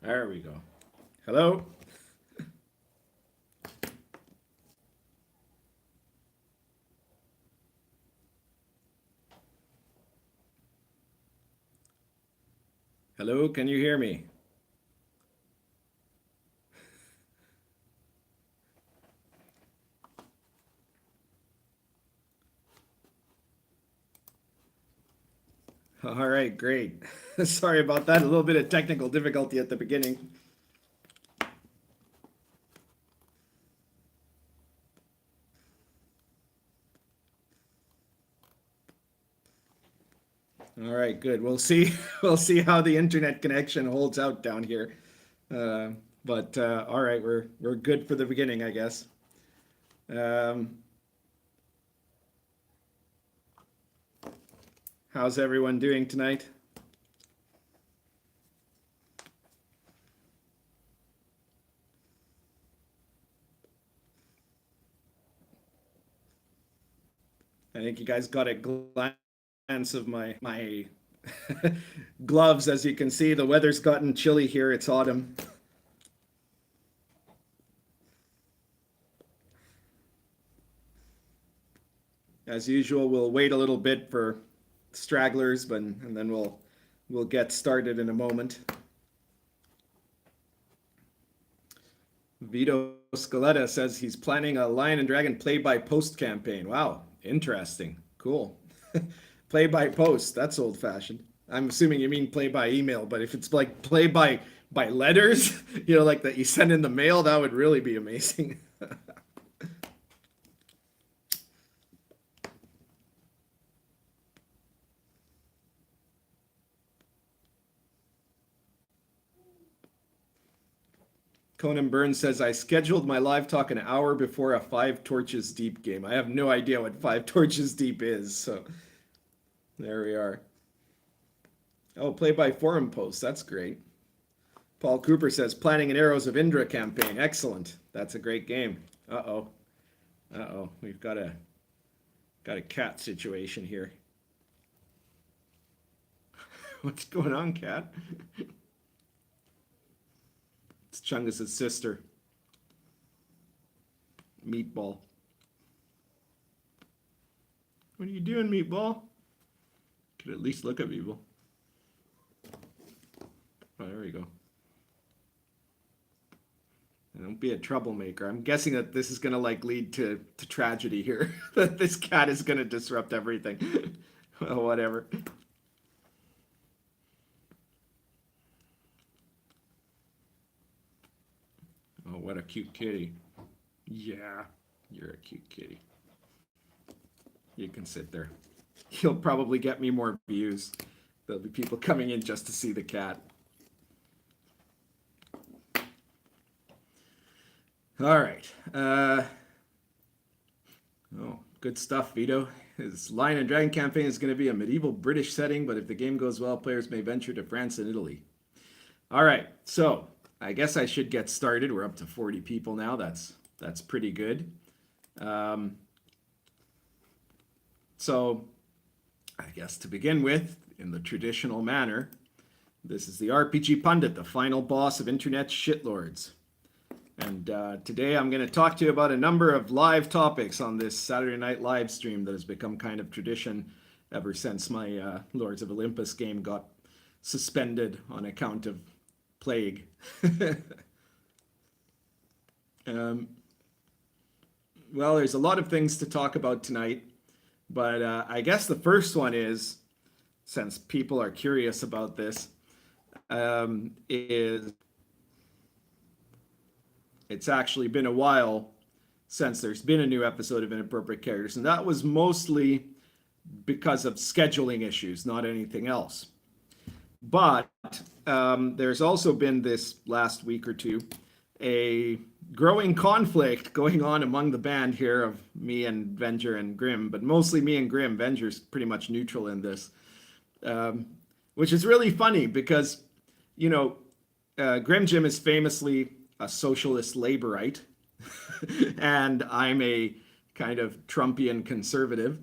There we go. Hello? Hello, can you hear me? All right, great. Sorry about that. A little bit of technical difficulty at the beginning. All right, good. We'll see. We'll see how the internet connection holds out down here. But all right, we're good for the beginning, I guess. How's everyone doing tonight? I think you guys got a glance of my gloves. As you can see, the weather's gotten chilly here. It's autumn. As usual, we'll wait a little bit for stragglers, and then we'll get started in a moment. Vito Scaletta says he's planning a Lion and Dragon play-by-post campaign. Wow, interesting. Cool. Play-by-post, that's old-fashioned. I'm assuming you mean play-by-email, but if it's like play-by letters, you know, like that you send in the mail, that would really be amazing. Conan Burns says, I scheduled my live talk an hour before a 5 Torches Deep game. I have no idea what 5 Torches Deep is, so there we are. Oh, play by forum posts. That's great. Paul Cooper says, planning an Arrows of Indra campaign. Excellent. That's a great game. Uh-oh. Uh-oh. We've got a cat situation here. What's going on, cat? It's Chungus's sister. Meatball. What are you doing, Meatball? Could at least look at people. Oh, there we go. And don't be a troublemaker. I'm guessing that this is going to like lead to tragedy here. That this cat is going to disrupt everything. Well, whatever. Oh, what a cute kitty. Yeah, you're a cute kitty. You can sit there. You'll probably get me more views. There'll be people coming in just to see the cat. All right. Oh, good stuff, Vito. His Lion and Dragon campaign is going to be a medieval British setting, but if the game goes well, players may venture to France and Italy. All right, so I guess I should get started. We're up to 40 people now. That's pretty good. So I guess to begin with, in the traditional manner, this is the RPG Pundit, the final boss of internet shitlords. And today I'm going to talk to you about a number of live topics on this Saturday night live stream that has become kind of tradition ever since my Lords of Olympus game got suspended on account of plague. Well, there's a lot of things to talk about tonight, but I guess the first one is, since people are curious about this, is it's actually been a while since there's been a new episode of Inappropriate Characters, and that was mostly because of scheduling issues, not anything else. But there's also been this last week or two a growing conflict going on among the band here of me and Venger and Grim, but mostly me and Grim. Venger's pretty much neutral in this, which is really funny because, you know, Grim Jim is famously a socialist laborite, and I'm a kind of Trumpian conservative.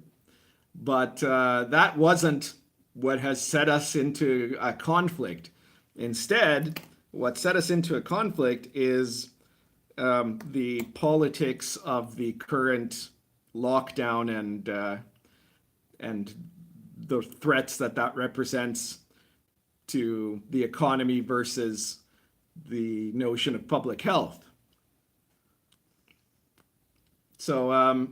But that wasn't what has set us into a conflict. Instead, what set us into a conflict is the politics of the current lockdown and the threats that represents to the economy versus the notion of public health. So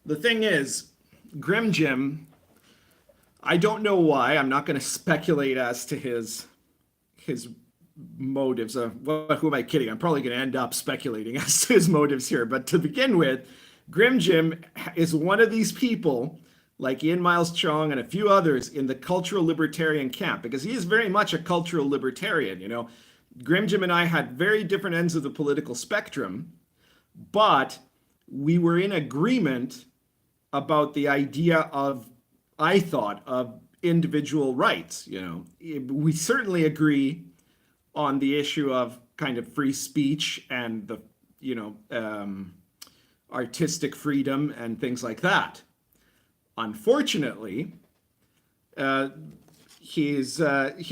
the thing is, Grim Jim, I don't know why. I'm not going to speculate as to his motives. Who am I kidding? I'm probably going to end up speculating as to his motives here. But to begin with, Grim Jim is one of these people, like Ian Miles Chong and a few others, in the cultural libertarian camp, because he is very much a cultural libertarian. You know, Grim Jim and I had very different ends of the political spectrum, but we were in agreement about the idea of, I thought, of individual rights. You know, we certainly agree on the issue of kind of free speech and the, you know, artistic freedom and things like that. Unfortunately, he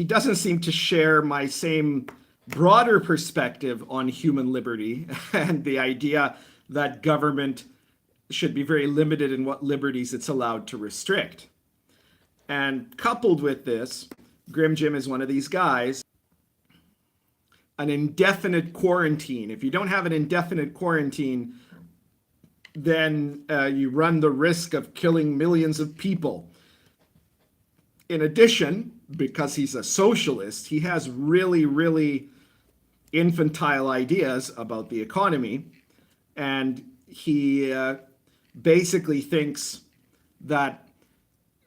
doesn't seem to share my same broader perspective on human liberty and the idea that government should be very limited in what liberties it's allowed to restrict. And coupled with this, Grim Jim is one of these guys. An indefinite quarantine. If you don't have an indefinite quarantine, then you run the risk of killing millions of people. In addition, because he's a socialist, he has really, really infantile ideas about the economy. And he basically thinks that,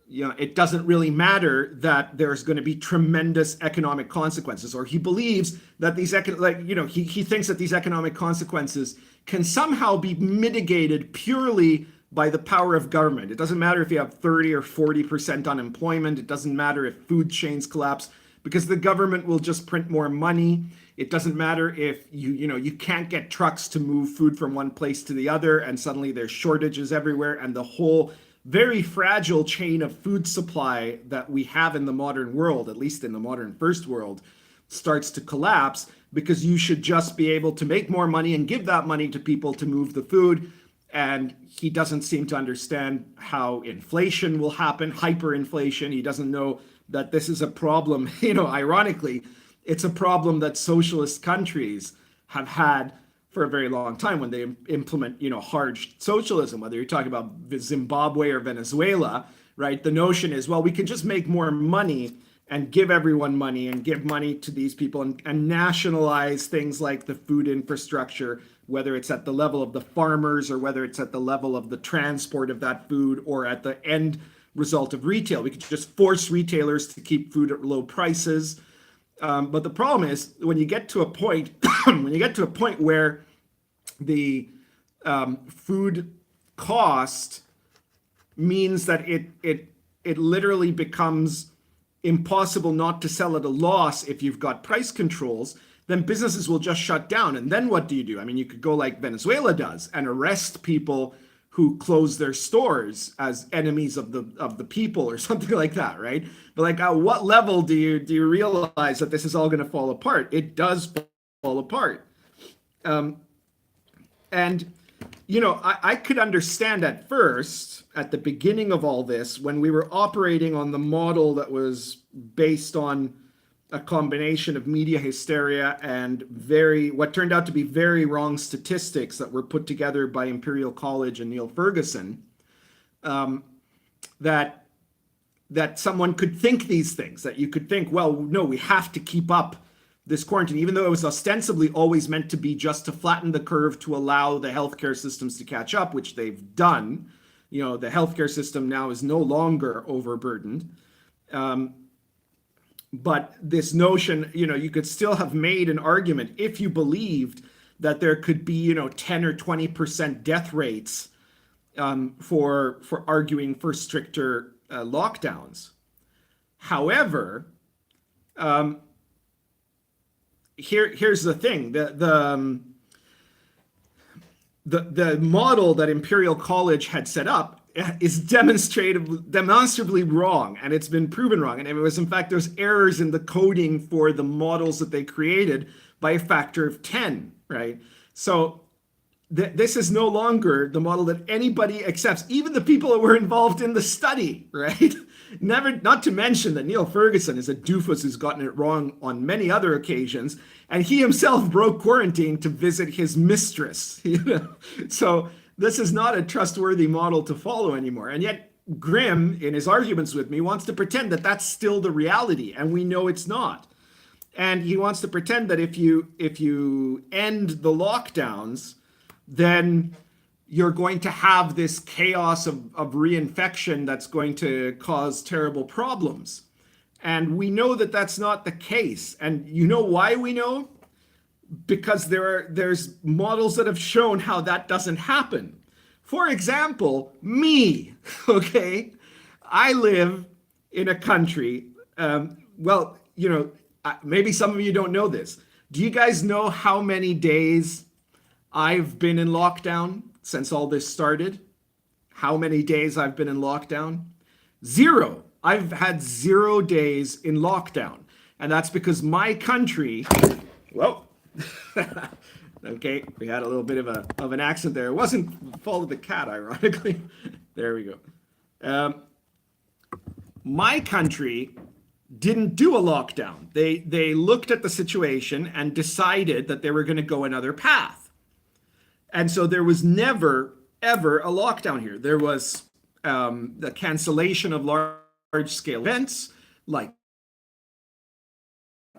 you know, it doesn't really matter that there's going to be tremendous economic consequences, or he believes that these he thinks that these economic consequences can somehow be mitigated purely by the power of government. It doesn't matter if you have 30 or 40% unemployment. It doesn't matter if food chains collapse, because the government will just print more money. It doesn't matter if you can't get trucks to move food from one place to the other, and suddenly there's shortages everywhere, and the whole very fragile chain of food supply that we have in the modern world, at least in the modern first world, starts to collapse, because you should just be able to make more money and give that money to people to move the food. And he doesn't seem to understand how inflation will happen, hyperinflation. He doesn't know that this is a problem. You know, ironically, it's a problem that socialist countries have had for a very long time when they implement, you know, hard socialism, whether you're talking about Zimbabwe or Venezuela, right? The notion is, well, we can just make more money and give everyone money and give money to these people and nationalize things like the food infrastructure, whether it's at the level of the farmers or whether it's at the level of the transport of that food or at the end result of retail. We could just force retailers to keep food at low prices. But the problem is when you get to a point, where the food cost means that it literally becomes impossible not to sell at a loss if you've got price controls, then businesses will just shut down. And then what do? I mean, you could go like Venezuela does and arrest people who close their stores as enemies of the people or something like that, right? But like, at what level do you realize that this is all going to fall apart? It does fall apart. And, you know, I could understand at first, at the beginning of all this, when we were operating on the model that was based on a combination of media hysteria and what turned out to be very wrong statistics that were put together by Imperial College and Neil Ferguson, that someone could think these things, that you could think, well, no, we have to keep up this quarantine, even though it was ostensibly always meant to be just to flatten the curve to allow the healthcare systems to catch up, which they've done. You know, the healthcare system now is no longer overburdened. But this notion, you could still have made an argument if you believed that there could be, 10 or 20% death rates for arguing for stricter lockdowns. However, here's the thing: the model that Imperial College had set up is demonstrably wrong, and it's been proven wrong. And it was, in fact, there's errors in the coding for the models that they created by a factor of 10, right? So this is no longer the model that anybody accepts, even the people that were involved in the study, right? Not to mention that Neil Ferguson is a doofus who's gotten it wrong on many other occasions, and he himself broke quarantine to visit his mistress. So this is not a trustworthy model to follow anymore. And yet Grimm, in his arguments with me, wants to pretend that that's still the reality, and we know it's not. And he wants to pretend that if you end the lockdowns, then you're going to have this chaos of reinfection that's going to cause terrible problems. And we know that that's not the case. And you know why we know? Because there's models that have shown how that doesn't happen. For example, me, okay? I live in a country, maybe some of you don't know this. Do you guys know how many days I've been in lockdown since all this started? How many days I've been in lockdown? 0. I've had 0 days in lockdown. And that's because my country, whoa, okay, we had a little bit of an accent there. It wasn't the fault of the cat, ironically. There we go. My country didn't do a lockdown. They looked at the situation and decided that they were going to go another path. And so there was never, ever a lockdown here. There was the cancellation of large-scale events like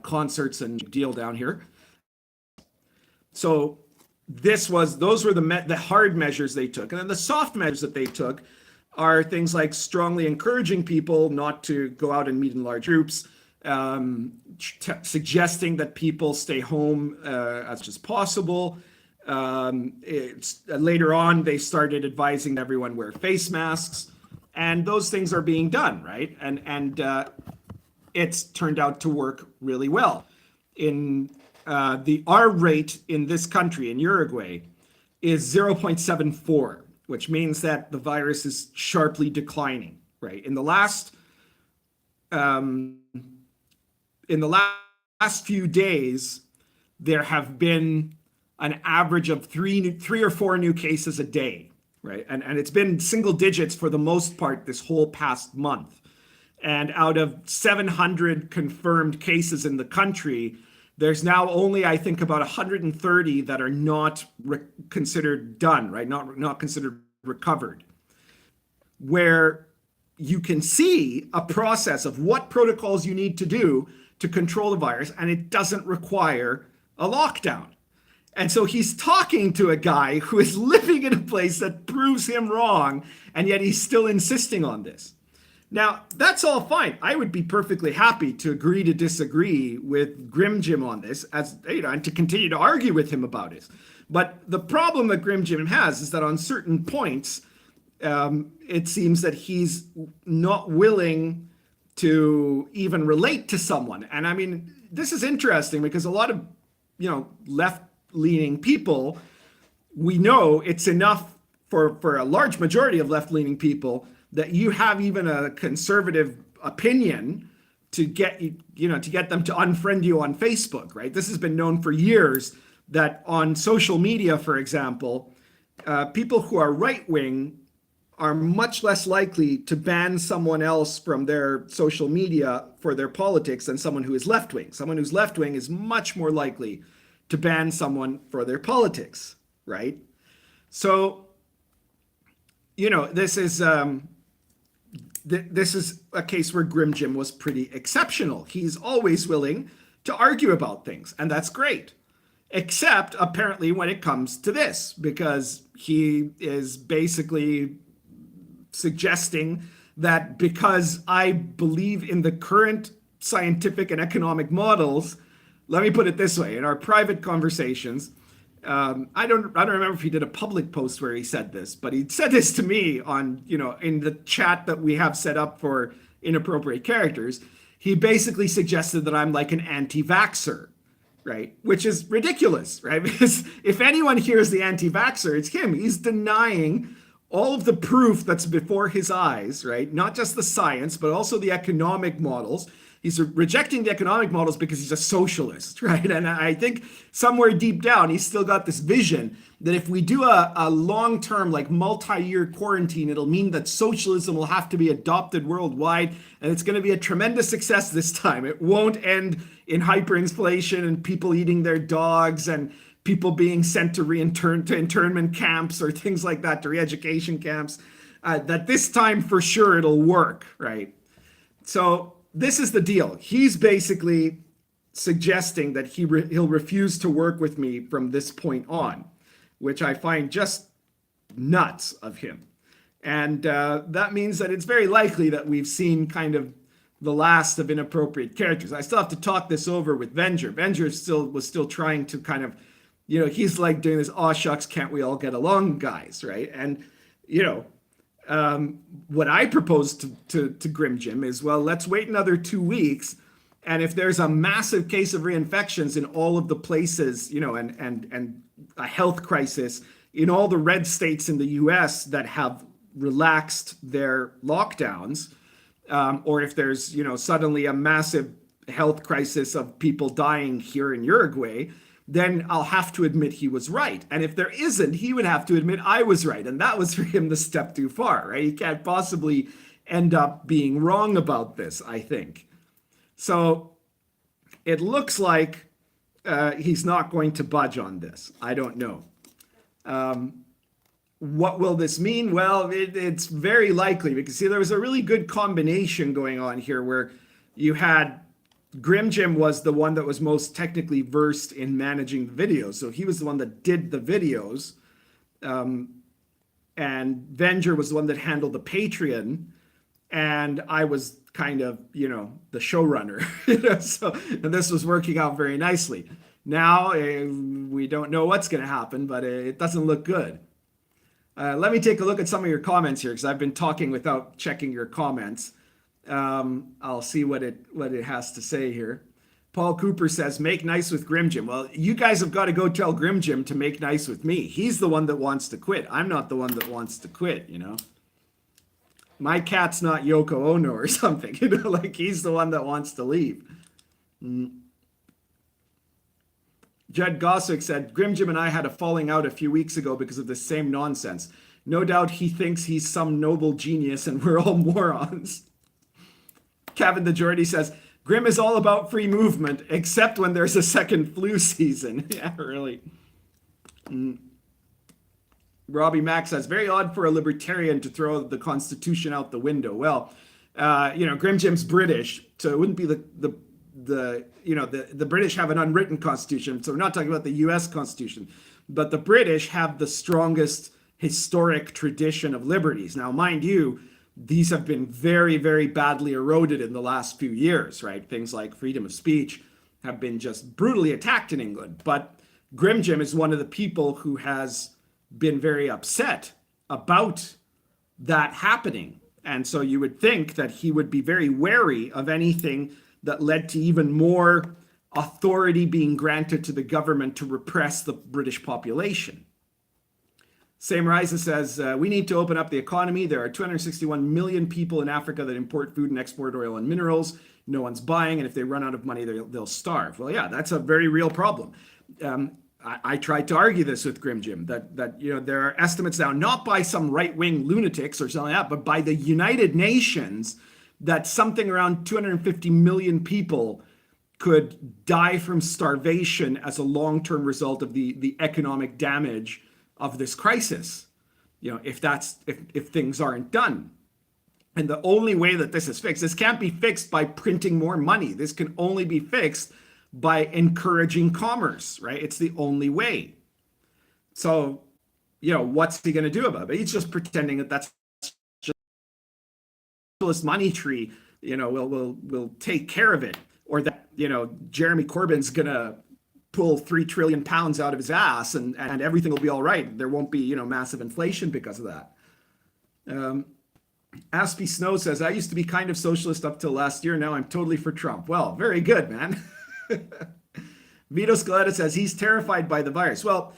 concerts and deal down here. So those were the hard measures they took. And then the soft measures that they took are things like strongly encouraging people not to go out and meet in large groups, suggesting that people stay home as much as possible. Later on, they started advising everyone wear face masks, and those things are being done, right? And it's turned out to work really well. In the R rate in this country, in Uruguay, is 0.74, which means that the virus is sharply declining, right? In the last few days, there have been an average of three or four new cases a day, right? And it's been single digits for the most part this whole past month. And out of 700 confirmed cases in the country, there's now only, I think, about 130 that are not considered done, right? Not considered recovered. Where you can see a process of what protocols you need to do to control the virus, and it doesn't require a lockdown. And so he's talking to a guy who is living in a place that proves him wrong, and yet he's still insisting on this. Now, that's all fine. I would be perfectly happy to agree to disagree with Grim Jim on this, and to continue to argue with him about it. But the problem that Grim Jim has is that on certain points, it seems that he's not willing to even relate to someone. And I mean, this is interesting because a lot of, left-leaning people, we know it's enough for a large majority of left-leaning people that you have even a conservative opinion to get them to unfriend you on Facebook, right? This has been known for years that on social media, for example, people who are right-wing are much less likely to ban someone else from their social media for their politics than someone who is left-wing. Someone who's left-wing is much more likely to ban someone for their politics, right? So, this is a case where Grim Jim was pretty exceptional. He's always willing to argue about things, and that's great. Except, apparently, when it comes to this, because he is basically suggesting that because I believe in the current scientific and economic models. Let me put it this way: in our private conversations, I don't remember if he did a public post where he said this, but he said this to me on, in the chat that we have set up for inappropriate characters. He basically suggested that I'm like an anti-vaxxer, right? Which is ridiculous, right? Because if anyone here is the anti-vaxxer, it's him. He's denying all of the proof that's before his eyes, right? Not just the science, but also the economic models. He's rejecting the economic models because he's a socialist, right? And I think somewhere deep down, he's still got this vision that if we do a long-term, like multi-year quarantine, it'll mean that socialism will have to be adopted worldwide, and it's going to be a tremendous success this time. It won't end in hyperinflation and people eating their dogs and people being sent to internment camps or things like that, to re-education camps. That this time for sure it'll work, right? So this is the deal. He's basically suggesting that he'll refuse to work with me from this point on, which I find just nuts of him. And that means that it's very likely that we've seen kind of the last of inappropriate characters. I still have to talk this over with Venger. Venger was still trying to kind of, he's like doing this, "Aw shucks, can't we all get along, guys," right? And, what I propose to Grim Jim is, well, let's wait another 2 weeks. And if there's a massive case of reinfections in all of the places, and a health crisis in all the red states in the US that have relaxed their lockdowns, or if there's, suddenly a massive health crisis of people dying here in Uruguay, then I'll have to admit he was right. And if there isn't, he would have to admit I was right. And that was for him the step too far, right? He can't possibly end up being wrong about this, I think. So it looks like he's not going to budge on this. I don't know. What will this mean? Well, it's very likely, because see, there was a really good combination going on here where you had Grim Jim was the one that was most technically versed in managing the videos. So he was the one that did the videos. And Venger was the one that handled the Patreon. And I was kind of, the showrunner. And this was working out very nicely. Now, we don't know what's going to happen, but it doesn't look good. Let me take a look at some of your comments here, because I've been talking without checking your comments. I'll see what it has to say here. Paul Cooper says, "Make nice with Grim Jim." Well, you guys have got to go tell Grim Jim to make nice with me. He's the one that wants to quit. I'm not the one that wants to quit, My cat's not Yoko Ono or something, like he's the one that wants to leave. Jed Gossick said, "Grim Jim and I had a falling out a few weeks ago because of the same nonsense. No doubt he thinks he's some noble genius and we're all morons." Kevin the Jordy says, "Grim is all about free movement, except when there's a second flu season." Yeah, really. Robbie Mack says, "Very odd for a libertarian to throw the Constitution out the window." Well, Grim Jim's British, so it wouldn't be the British have an unwritten constitution, so we're not talking about the US Constitution, but the British have the strongest historic tradition of liberties. Now, mind you, these have been very, very badly eroded in the last few years, right? Things like freedom of speech have been just brutally attacked in England. But Grim Jim is one of the people who has been very upset about that happening. And so you would think that he would be very wary of anything that led to even more authority being granted to the government to repress the British population. Sam Riza says, "We need to open up the economy. There are 261 million people in Africa that import food and export oil and minerals. No one's buying, and if they run out of money, they'll starve." Well, yeah, that's a very real problem. I tried to argue this with Grim Jim, that there are estimates now, not by some right-wing lunatics or something like that, but by the United Nations, that something around 250 million people could die from starvation as a long-term result of the economic damage of this crisis, if things aren't done. And the only way that this is fixed, this can't be fixed by printing more money. This can only be fixed by encouraging commerce, right? It's the only way. So, what's he going to do about it? He's just pretending that that's just a money tree we'll take care of it, or that Jeremy Corbyn's gonna pull 3 trillion pounds out of his ass and everything will be all right. There won't be massive inflation because of that. Aspie Snow says, I used to be kind of socialist up till last year. Now I'm totally for Trump. Well, very good, man. Vito Scaletta says he's terrified by the virus. Well,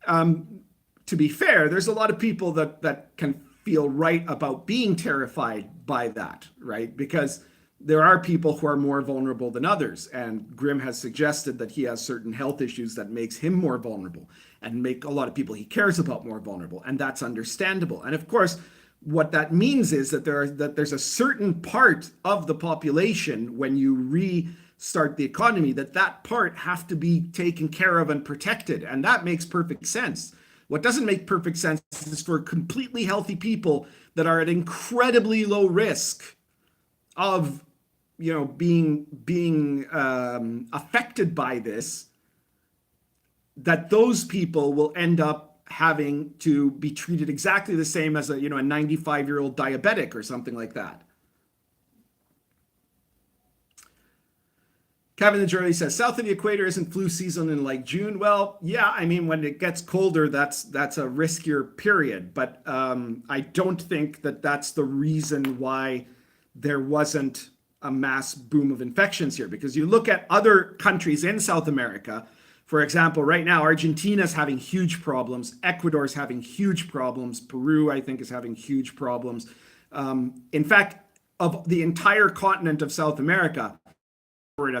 to be fair, there's a lot of people that can feel right about being terrified by that, right? Because there are people who are more vulnerable than others. And Grimm has suggested that he has certain health issues that makes him more vulnerable and make a lot of people he cares about more vulnerable. And that's understandable. And of course, what that means is that there's a certain part of the population, when you restart the economy, that part have to be taken care of and protected. And that makes perfect sense. What doesn't make perfect sense is for completely healthy people that are at incredibly low risk of being affected by this, that those people will end up having to be treated exactly the same as a 95-year-old diabetic or something like that. Kevin the Jurley says, south of the equator isn't flu season in like June. Well, yeah, I mean, when it gets colder, that's a riskier period. But I don't think that's the reason why there wasn't a mass boom of infections here. Because you look at other countries in South America, for example, right now, Argentina's having huge problems. Ecuador's having huge problems. Peru, I think, is having huge problems. In fact, of the entire continent of South America, and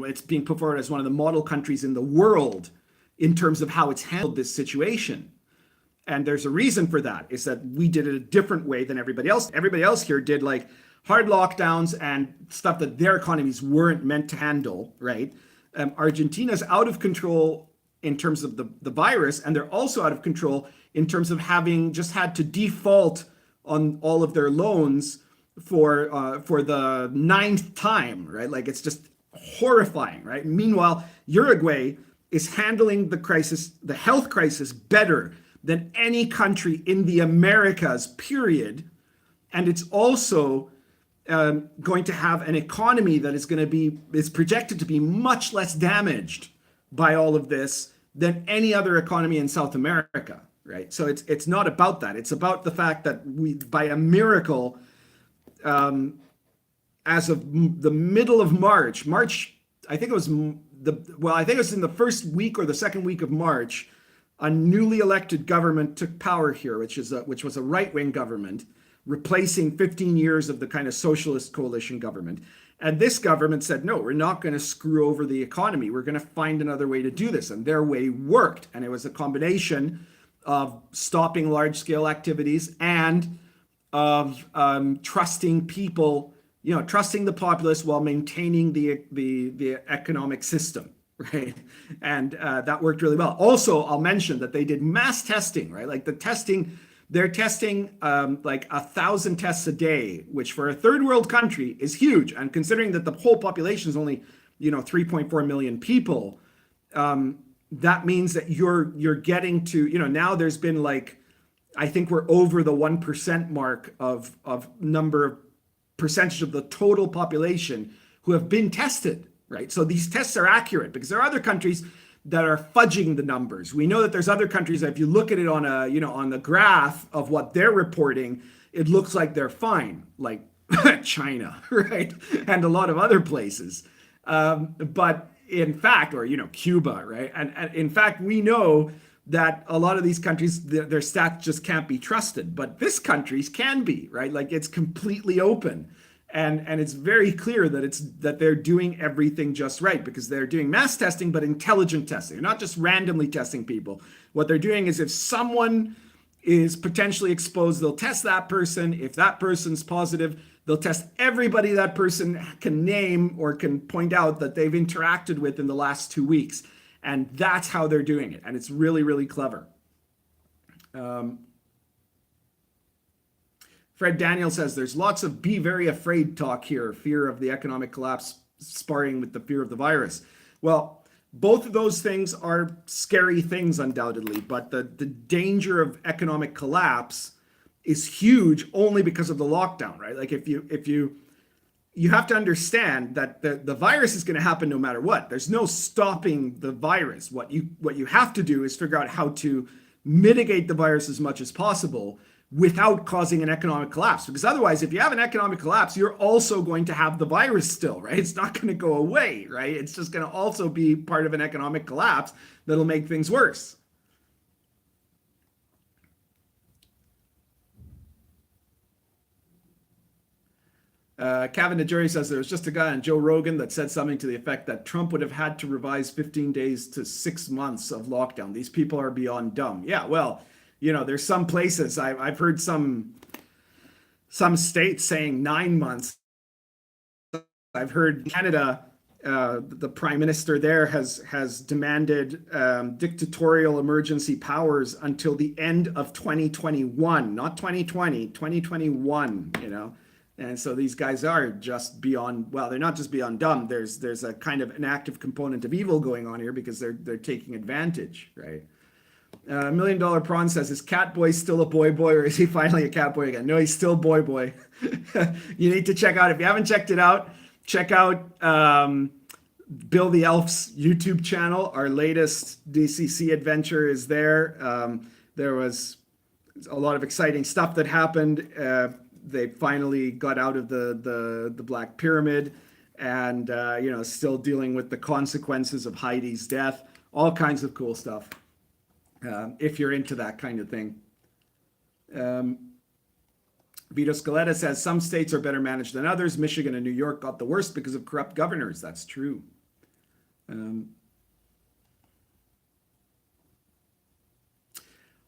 it's being put forward as one of the model countries in the world in terms of how it's handled this situation. And there's a reason for that, is that we did it a different way than everybody else. Everybody else here did like hard lockdowns and stuff that their economies weren't meant to handle, right? Argentina's out of control in terms of the virus, and they're also out of control in terms of having just had to default on all of their loans for the 9th time, right? Like, it's just horrifying, right? Meanwhile, Uruguay is handling the health crisis better than any country in the Americas, period. And it's also going to have an economy that is projected to be much less damaged by all of this than any other economy in South America, right? So it's not about that. It's about the fact that we, by a miracle, as of the middle of March, I think it was in the first week or the second week of March, a newly elected government took power here, which was a right-wing government, replacing 15 years of the kind of socialist coalition government. And this government said, no, we're not going to screw over the economy. We're going to find another way to do this. And their way worked. And it was a combination of stopping large-scale activities and of trusting people, trusting the populace while maintaining the economic system, right? And that worked really well. Also, I'll mention that they did mass testing, right? Like they're testing like 1,000 tests a day, which for a third world country is huge. And considering that the whole population is only, 3.4 million people, that means that you're getting to, now there's been like, I think we're over the 1% mark of percentage of the total population who have been tested, right? So these tests are accurate, because there are other countries that are fudging the numbers. We know that there's other countries that if you look at it on on the graph of what they're reporting, it looks like they're fine, like China, right? And a lot of other places. But in fact, or, Cuba, right? And in fact, we know that a lot of these countries, their stats just can't be trusted, but this country's can be, right? Like, it's completely open. And it's very clear that they're doing everything just right, because they're doing mass testing, but intelligent testing. They're not just randomly testing people. What they're doing is, if someone is potentially exposed, they'll test that person. If that person's positive, they'll test everybody that person can name or can point out that they've interacted with in the last 2 weeks. And that's how they're doing it. And it's really, really clever. Fred Daniel says there's lots of be very afraid talk here, fear of the economic collapse sparring with the fear of the virus. Well, both of those things are scary things, undoubtedly, but the danger of economic collapse is huge only because of the lockdown, right? Like, if you you have to understand that the virus is going to happen no matter what. There's no stopping the virus. What you have to do is figure out how to mitigate the virus as much as possible without causing an economic collapse. Because otherwise, if you have an economic collapse, you're also going to have the virus still, right? It's not going to go away, right? It's just going to also be part of an economic collapse that'll make things worse. Kevin the jury says there was just a guy on Joe Rogan that said something to the effect that Trump would have had to revise 15 days to 6 months of lockdown. These people are beyond dumb. Yeah, well, there's some places I've heard some states saying 9 months. I've heard Canada, the prime minister there has demanded dictatorial emergency powers until the end of 2021, not 2020, 2021. And so these guys are just beyond, well, they're not just beyond dumb. There's a kind of an active component of evil going on here because they're taking advantage, right? $1 Million Prawn says, is Catboy still a boy or is he finally a Catboy again? No, he's still boy. You need to check out, if you haven't checked it out, check out Bill the Elf's YouTube channel. Our latest DCC adventure is there. There was a lot of exciting stuff that happened. They finally got out of the Black Pyramid and, still dealing with the consequences of Heidi's death. All kinds of cool stuff, if you're into that kind of thing. Vito Scaletta says, some states are better managed than others. Michigan and New York got the worst because of corrupt governors. That's true.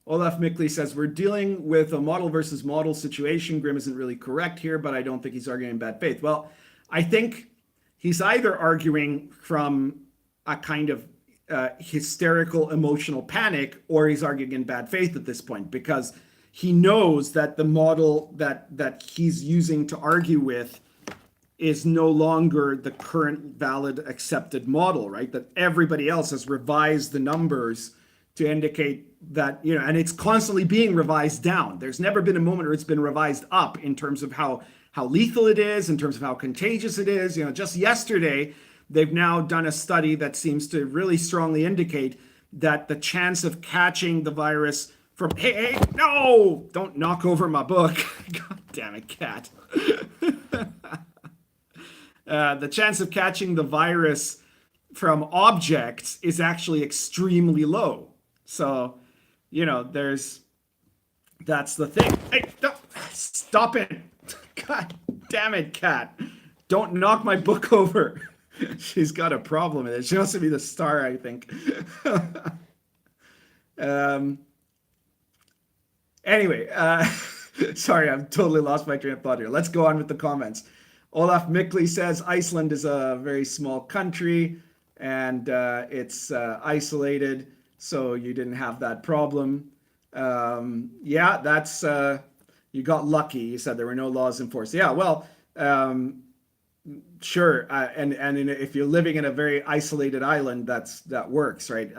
Olaf Mickley says, we're dealing with a model versus model situation. Grimm isn't really correct here, but I don't think he's arguing in bad faith. Well, I think he's either arguing from a kind of hysterical emotional panic, or he's arguing in bad faith at this point, because he knows that the model that he's using to argue with is no longer the current valid accepted model, right? That everybody else has revised the numbers to indicate that, and it's constantly being revised down. There's never been a moment where it's been revised up in terms of how lethal it is, in terms of how contagious it is. Just yesterday, they've now done a study that seems to really strongly indicate that the chance of catching the virus from, hey, no, don't knock over my book. God damn it, cat. The chance of catching the virus from objects is actually extremely low. So, that's the thing. Hey, stop it. God damn it, cat. Don't knock my book over. She's got a problem with it. She wants to be the star, I think. Anyway, sorry, I've totally lost my train of thought here. Let's go on with the comments. Olaf Mickley says, Iceland is a very small country and it's isolated, so you didn't have that problem. Yeah, that's, you got lucky. You said there were no laws enforced. Yeah, well, sure. And if you're living in a very isolated island, that works, right?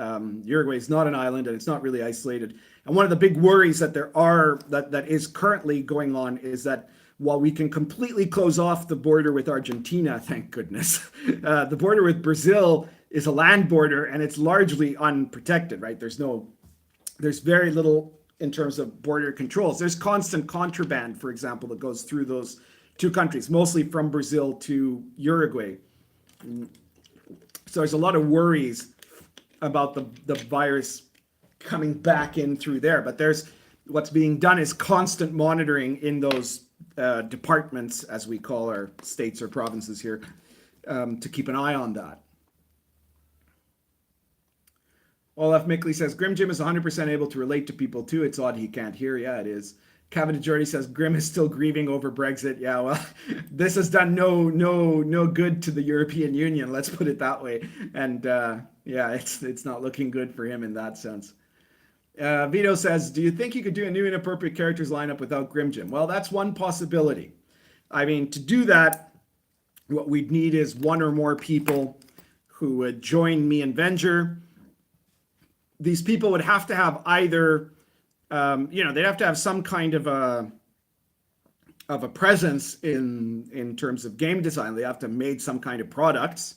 Uruguay is not an island and it's not really isolated. And one of the big worries that that is currently going on is that while we can completely close off the border with Argentina, thank goodness, the border with Brazil is a land border and it's largely unprotected, right? There's very little in terms of border controls. There's constant contraband, for example, that goes through those two countries, mostly from Brazil to Uruguay. So there's a lot of worries about the virus coming back in through there. But what's being done is constant monitoring in those departments, as we call our states or provinces here, to keep an eye on that. Olaf Mickley says, Grim Jim is 100% able to relate to people too. It's odd he can't hear. Yeah, it is. Kevin Jordy says, Grim is still grieving over Brexit. Yeah, well, this has done no good to the European Union. Let's put it that way. And yeah, it's not looking good for him in that sense. Vito says, do you think you could do a new inappropriate characters lineup without Grim Jim? Well, that's one possibility. I mean, to do that, what we'd need is one or more people who would join me and Venger. These people would have to have either, they'd have to have some kind of of a presence in terms of game design. They have to have made some kind of products.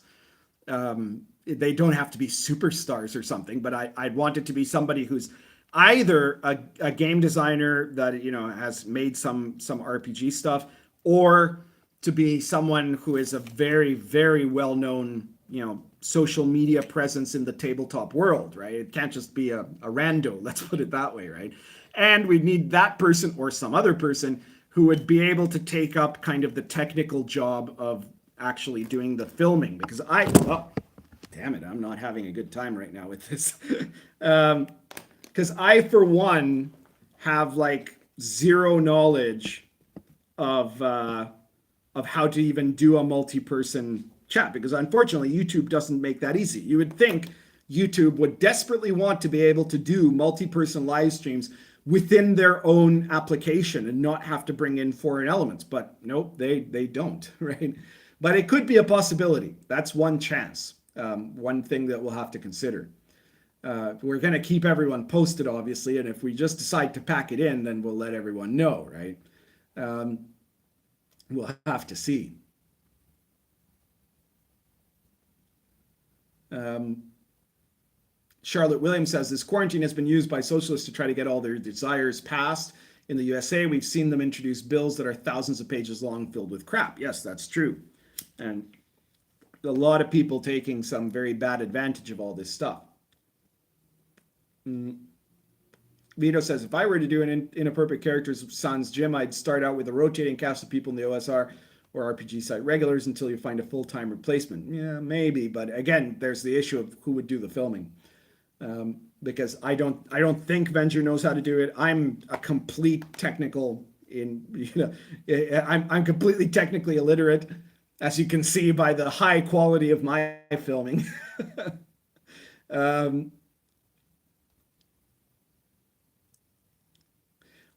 They don't have to be superstars or something, but I'd want it to be somebody who's either a game designer that, you know, has made some RPG stuff, or to be someone who is a very, very well-known, you know, social media presence in the tabletop world, right? It can't just be a rando, let's put it that way, right? And we need that person or some other person who would be able to take up kind of the technical job of actually doing the filming, because oh, damn it, I'm not having a good time right now with this. Because I, for one, have like zero knowledge of how to even do a multi-person chat, because unfortunately YouTube doesn't make that easy. You would think YouTube would desperately want to be able to do multi-person live streams within their own application and not have to bring in foreign elements, but nope, they don't, right? But it could be a possibility. That's one chance, one thing that we'll have to consider. We're going to keep everyone posted, obviously, and if we just decide to pack it in, then we'll let everyone know, right? We'll have to see. Charlotte Williams says, this quarantine has been used by socialists to try to get all their desires passed. In the USA, we've seen them introduce bills that are thousands of pages long filled with crap. Yes, that's true. And a lot of people taking some very bad advantage of all this stuff. Vito says, if I were to do an inappropriate characters sans gym, I'd start out with a rotating cast of people in the OSR or RPG site regulars until you find a full-time replacement. Yeah, maybe, but again, there's the issue of who would do the filming. Because I don't think Venger knows how to do it. I'm a complete technical I'm completely technically illiterate, as you can see by the high quality of my filming.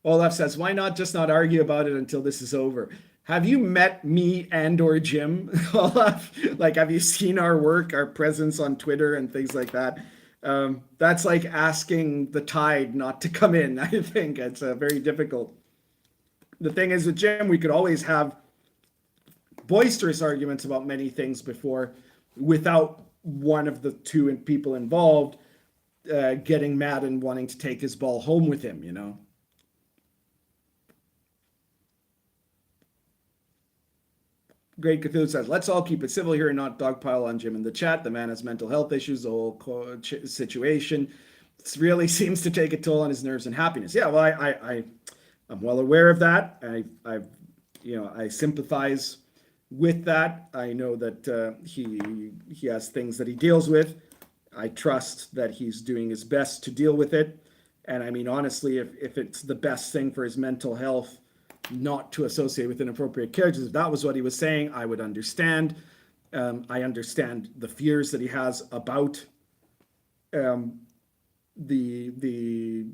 Olaf says, why not just not argue about it until this is over? Have you met me and or Jim, Olaf? Like, have you seen our work, our presence on Twitter and things like that? That's like asking the tide not to come in. I think it's very difficult. The thing is with Jim, we could always have boisterous arguments about many things before, without one of the two people involved getting mad and wanting to take his ball home with him, you know? Great Cthulhu says, let's all keep it civil here and not dogpile on Jim in the chat. The man has mental health issues, the whole situation. This really seems to take a toll on his nerves and happiness. Yeah, well, I'm well aware of that. I sympathize with that. I know that he has things that he deals with. I trust that he's doing his best to deal with it. And I mean, honestly, if it's the best thing for his mental health not to associate with inappropriate characters, if that was what he was saying, I would understand. I understand the fears that he has about the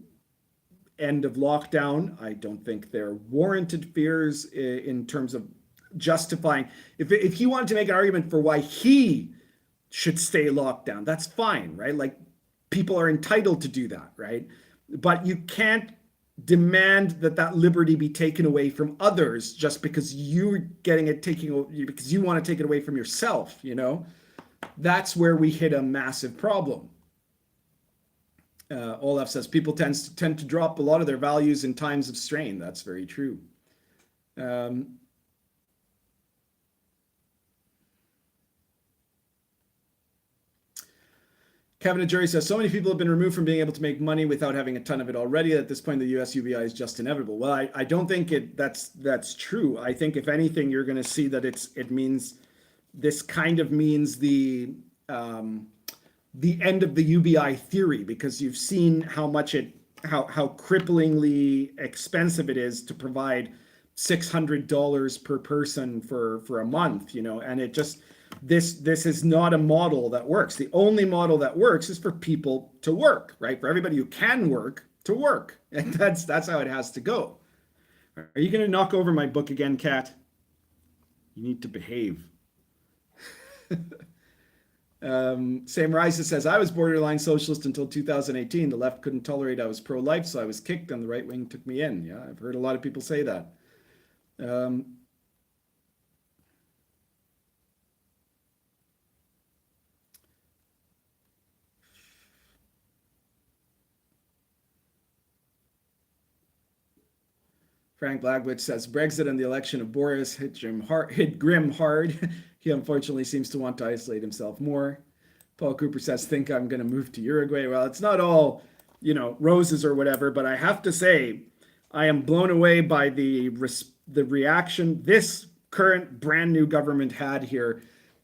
end of lockdown. I don't think they're warranted fears in terms of justifying. If he wanted to make an argument for why he should stay locked down, that's fine, right? Like, people are entitled to do that, right? But you can't demand that liberty be taken away from others just because you're getting it because you want to take it away from yourself, you know? That's where we hit a massive problem. Olaf says, people tend to drop a lot of their values in times of strain. That's very true. Kevin and Jerry says, so many people have been removed from being able to make money without having a ton of it already. At this point, the US UBI is just inevitable. Well, I don't think that's true. I think if anything, you're going to see that this kind of means the end of the UBI theory, because you've seen how cripplingly expensive it is to provide $600 per person for a month, you know, and it just, this is not a model that works. The only model that works is for people to work, right? For everybody who can work to work. And that's how it has to go. Are you going to knock over my book again, Kat? You need to behave. Sam Rises says, I was borderline socialist until 2018. The left couldn't tolerate I was pro-life, so I was kicked and the right wing took me in. Yeah, I've heard a lot of people say that. Um, Frank Blagwich says Brexit and the election of Boris hit Grim hard. He unfortunately seems to want to isolate himself more. Paul Cooper says, think I'm going to move to Uruguay. Well, it's not all, roses or whatever, but I have to say, I am blown away by the reaction this current brand new government had here.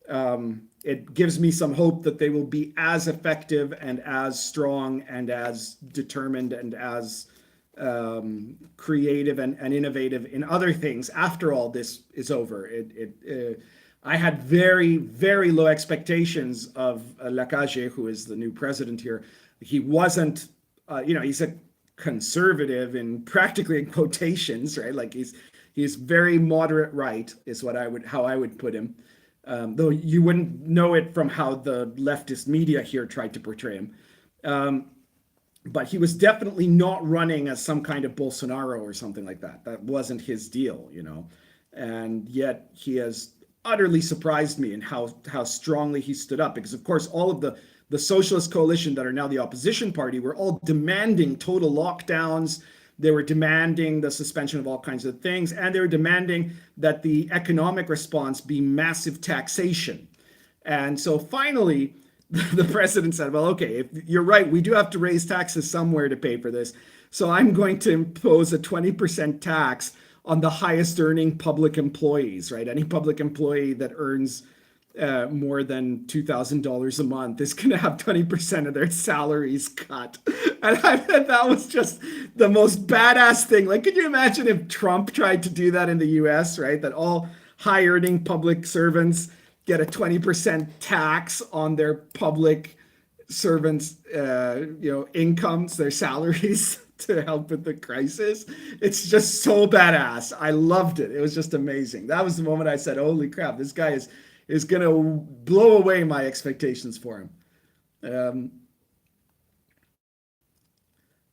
It gives me some hope that they will be as effective and as strong and as determined and as creative and innovative in other things after all this is over. I had very, very low expectations of Lacage, who is the new president here. He wasn't, he's a conservative in practically in quotations, right? Like he's very moderate right, is how I would put him. Though you wouldn't know it from how the leftist media here tried to portray him. But he was definitely not running as some kind of Bolsonaro or something like that. That wasn't his deal, and yet he has utterly surprised me in how strongly he stood up, because of course all of the socialist coalition that are now the opposition party were all demanding total lockdowns. They were demanding the suspension of all kinds of things, and they were demanding that the economic response be massive taxation. And so finally the president said, well, okay, if you're right, we do have to raise taxes somewhere to pay for this, so I'm going to impose a 20% tax on the highest earning public employees, right? Any public employee that earns more than $2,000 a month is going to have 20% of their salaries cut. And I thought that was just the most badass thing. Like, could you imagine if Trump tried to do that in the US, right? That all high earning public servants get a 20% tax on their public servants, incomes, their salaries, to help with the crisis. It's just so badass. I loved it. It was just amazing. That was the moment I said, holy crap, this guy is going to blow away my expectations for him.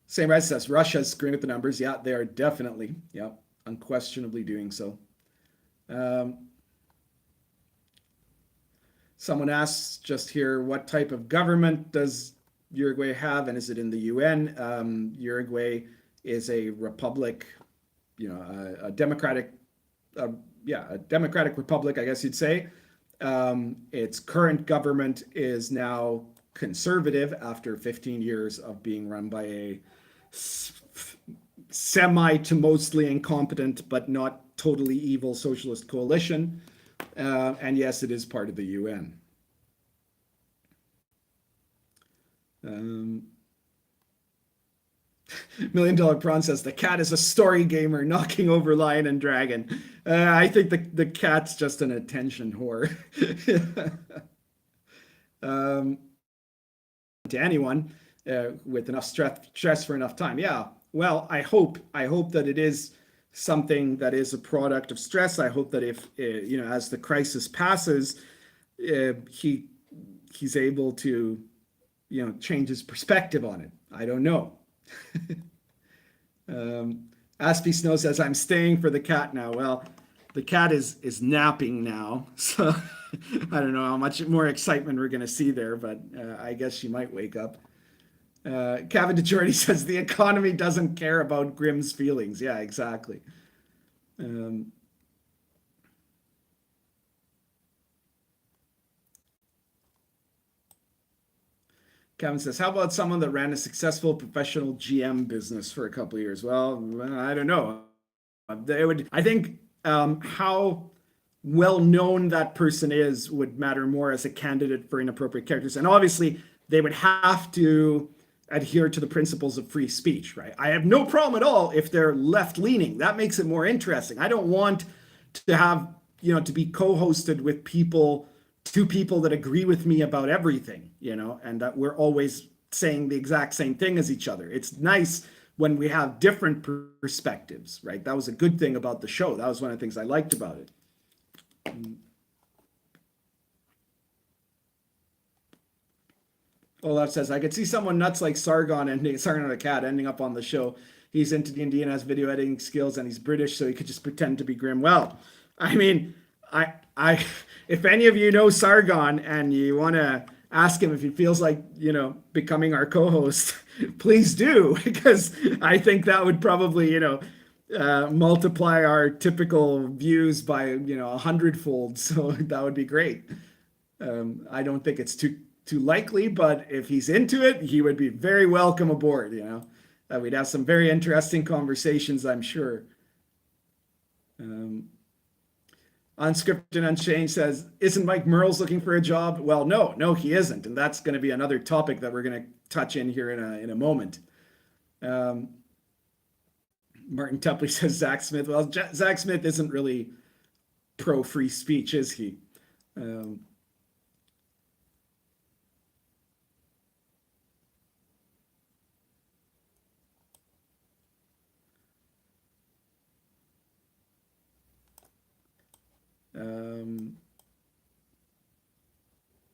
Same as says, Russia's screwing with the numbers. Yeah, they are definitely, unquestionably doing so. Someone asks just here, what type of government does Uruguay have, and is it in the UN? Uruguay is a republic, a democratic, a democratic republic, I guess you'd say. Its current government is now conservative after 15 years of being run by a semi to mostly incompetent but not totally evil socialist coalition. And yes, it is part of the UN. $1 Million Prawn says the cat is a story gamer knocking over lion and dragon. I think the cat's just an attention whore. To anyone with enough stress for enough time. Yeah, well, I hope that it is something that is a product of stress. I hope that if as the crisis passes, he's able to change his perspective on it. I don't know. Aspie Snow says, I'm staying for the cat now. Well, the cat is napping now, so I don't know how much more excitement we're going to see there, but I guess she might wake up. Kevin DeJordy says, the economy doesn't care about Grimm's feelings. Yeah, exactly. Kevin says, how about someone that ran a successful professional GM business for a couple of years? Well, I don't know. I think how well known that person is would matter more as a candidate for inappropriate characters. And obviously, they would have to adhere to the principles of free speech, right? I have no problem at all if they're left-leaning. That makes it more interesting. I don't want to have, to be co-hosted with two people that agree with me about everything, and that we're always saying the exact same thing as each other. It's nice when we have different perspectives, right? That was a good thing about the show. That was one of the things I liked about it. Olaf says, I could see someone nuts like Sargon and Sargon the cat ending up on the show. he's into D&D and has video editing skills and he's British, so he could just pretend to be Grim. Well, I mean, I if any of you know Sargon and you want to ask him if he feels like, becoming our co-host, please do, because I think that would probably, multiply our typical views by, 100-fold. So that would be great. I don't think it's too likely, but if he's into it, he would be very welcome aboard. We'd have some very interesting conversations, I'm sure. Unscripted Unchained says, isn't Mike Merles looking for a job? Well, no, he isn't. And that's going to be another topic that we're going to touch in here in a moment. Martin Tupley says, Zach Smith. Well, Zach Smith isn't really pro free speech, is he?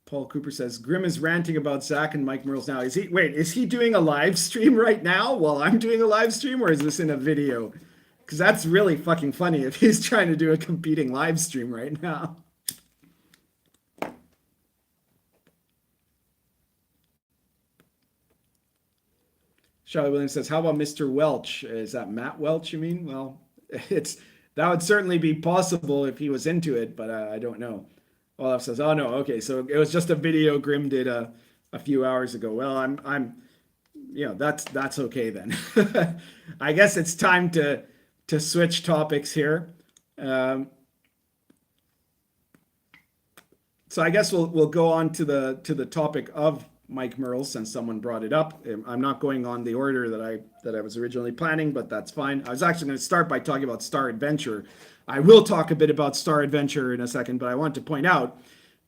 Paul Cooper says, Grim is ranting about Zach and Mike Merles now. Is he doing a live stream right now while I'm doing a live stream, or is this in a video? Because that's really fucking funny if he's trying to do a competing live stream right now. Charlie Williams says, how about Mr. Welch? Is that Matt Welch, you mean? Well, that would certainly be possible if he was into it, but I don't know. Olaf says, oh no, okay, so it was just a video Grim did a few hours ago. Well, I'm that's okay then. I guess it's time to switch topics here. So I guess we'll go on to the topic of Mike Merles, since someone brought it up. I'm not going on the order that I was originally planning, but that's fine. I was actually going to start by talking about Star Adventure. I will talk a bit about Star Adventure in a second, but I want to point out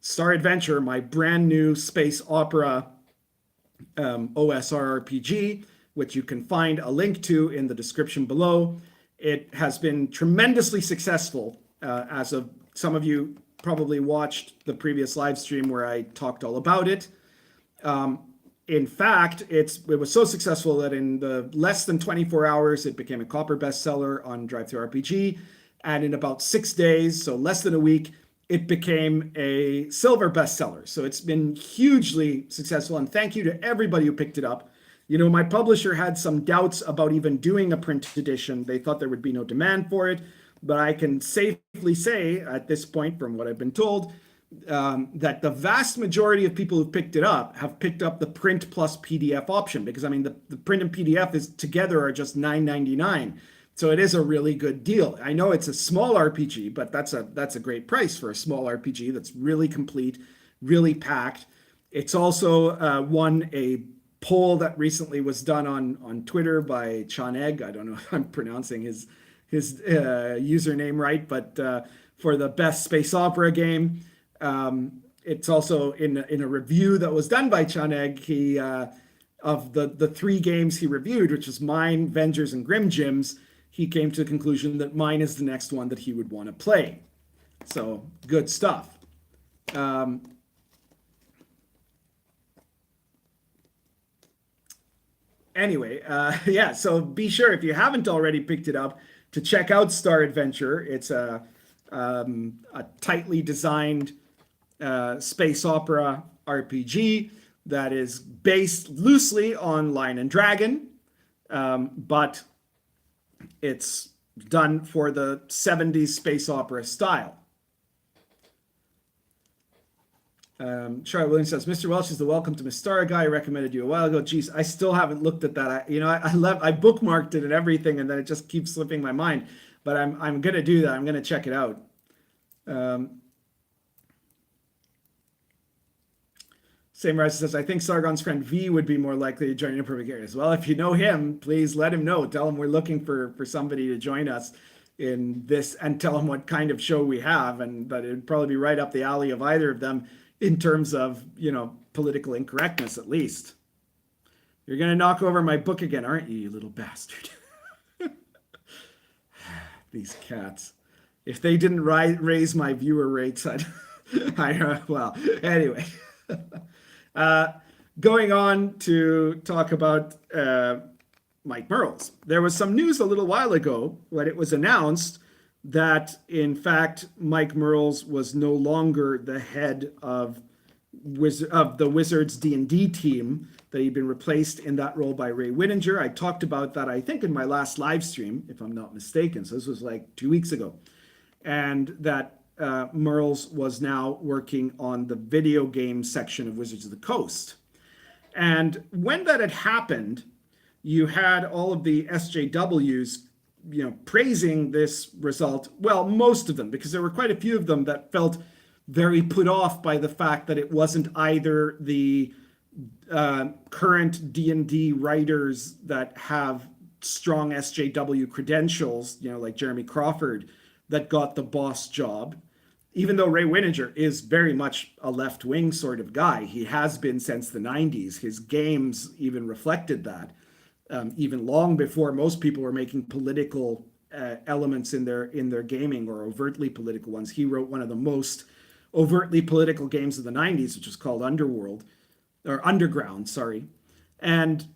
Star Adventure, my brand new space opera OSR RPG, which you can find a link to in the description below. It has been tremendously successful, as of some of you probably watched the previous live stream where I talked all about it. In fact, it was so successful that in the less than 24 hours, it became a copper bestseller on DriveThruRPG. And in about 6 days, so less than a week, it became a silver bestseller. So it's been hugely successful. And thank you to everybody who picked it up. My publisher had some doubts about even doing a print edition. They thought there would be no demand for it. But I can safely say at this point, from what I've been told, that the vast majority of people who picked it up have picked up the print plus PDF option, because the print and PDF together are just $9.99. So it is a really good deal. I know it's a small RPG, but that's a great price for a small RPG that's really complete, really packed. It's also won a poll that recently was done on Twitter by Chaneg. I don't know if I'm pronouncing his username right, but for the best space opera game. It's also in a review that was done by Chaneg. He of the 3 games he reviewed, which was mine, Vengers, and Grim Gyms, he came to the conclusion that mine is the next one that he would want to play. So good stuff. Anyway, yeah, so be sure, if you haven't already picked it up, to check out Star Adventure. It's a tightly designed space opera RPG that is based loosely on Lion and Dragon, but it's done for the 70s space opera style. Charlie Williams says, Mr. Welch is the Welcome to Mystara guy I recommended you a while ago. Geez, I still haven't looked at that. I bookmarked it and everything, and then it just keeps slipping my mind. But I'm going to do that. I'm going to check it out. Same Rise says, I think Sargon's friend V would be more likely to join Imperfect Areas. Well, if you know him, please let him know. Tell him we're looking for somebody to join us in this, and tell him what kind of show we have, and that it'd probably be right up the alley of either of them in terms of, political incorrectness, at least. You're going to knock over my book again, aren't you, you little bastard? These cats. If they didn't raise my viewer rates, well, anyway. Going on to talk about Mike Mearls. There was some news a little while ago when it was announced that, in fact, Mike Mearls was no longer the head of the Wizards D&D team, that he'd been replaced in that role by Ray Whittinger. I talked about that, I think, in my last live stream, if I'm not mistaken. So this was like 2 weeks ago. And that Mearls was now working on the video game section of Wizards of the Coast. And when that had happened, you had all of the SJWs, praising this result. Well, most of them, because there were quite a few of them that felt very put off by the fact that it wasn't either the current D&D writers that have strong SJW credentials, like Jeremy Crawford, that got the boss job. Even though Ray Whittinger is very much a left-wing sort of guy, he has been since the 90s. His games even reflected that. Even long before most people were making political elements in their gaming, or overtly political ones. He wrote one of the most overtly political games of the 90s, which was called Underground, sorry. And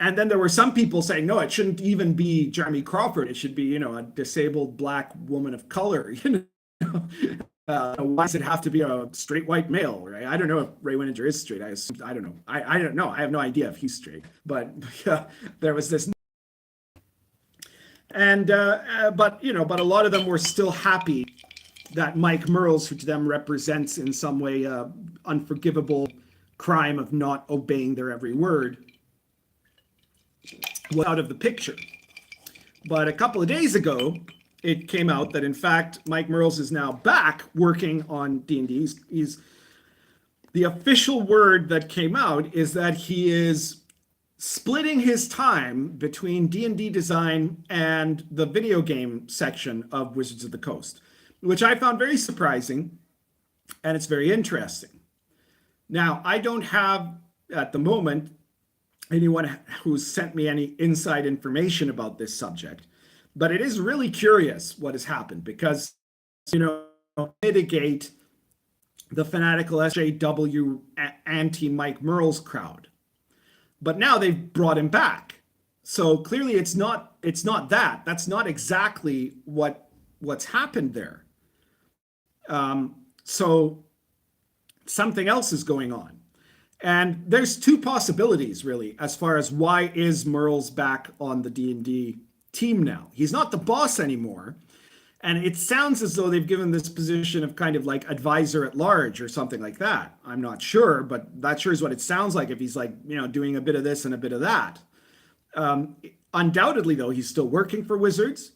then there were some people saying, no, it shouldn't even be Jeremy Crawford. It should be, a disabled black woman of color. Why does it have to be a straight white male, right? I don't know if Ray Whittinger is straight. I don't know. I don't know. I have no idea if he's straight. But there was this. And but a lot of them were still happy that Mike Mearls, who to them represents in some way unforgivable crime of not obeying their every word, was out of the picture. But a couple of days ago, it came out that, in fact, Mike Mearls is now back working on D&D. He's the official word that came out is that he is splitting his time between D&D design and the video game section of Wizards of the Coast, which I found very surprising, and it's very interesting. Now, I don't have, at the moment, anyone who's sent me any inside information about this subject. But it is really curious what has happened, because, mitigate the fanatical SJW anti-Mike Mearls crowd. But now they've brought him back. So clearly it's not that. That's not exactly what's happened there. So something else is going on. And there's two possibilities, really, as far as why is Mearls back on the D&D team now. He's not the boss anymore, and it sounds as though they've given this position of kind of like advisor at large or something like that. I'm not sure, but that sure is what it sounds like, if he's like, doing a bit of this and a bit of that. Undoubtedly, though, he's still working for Wizards,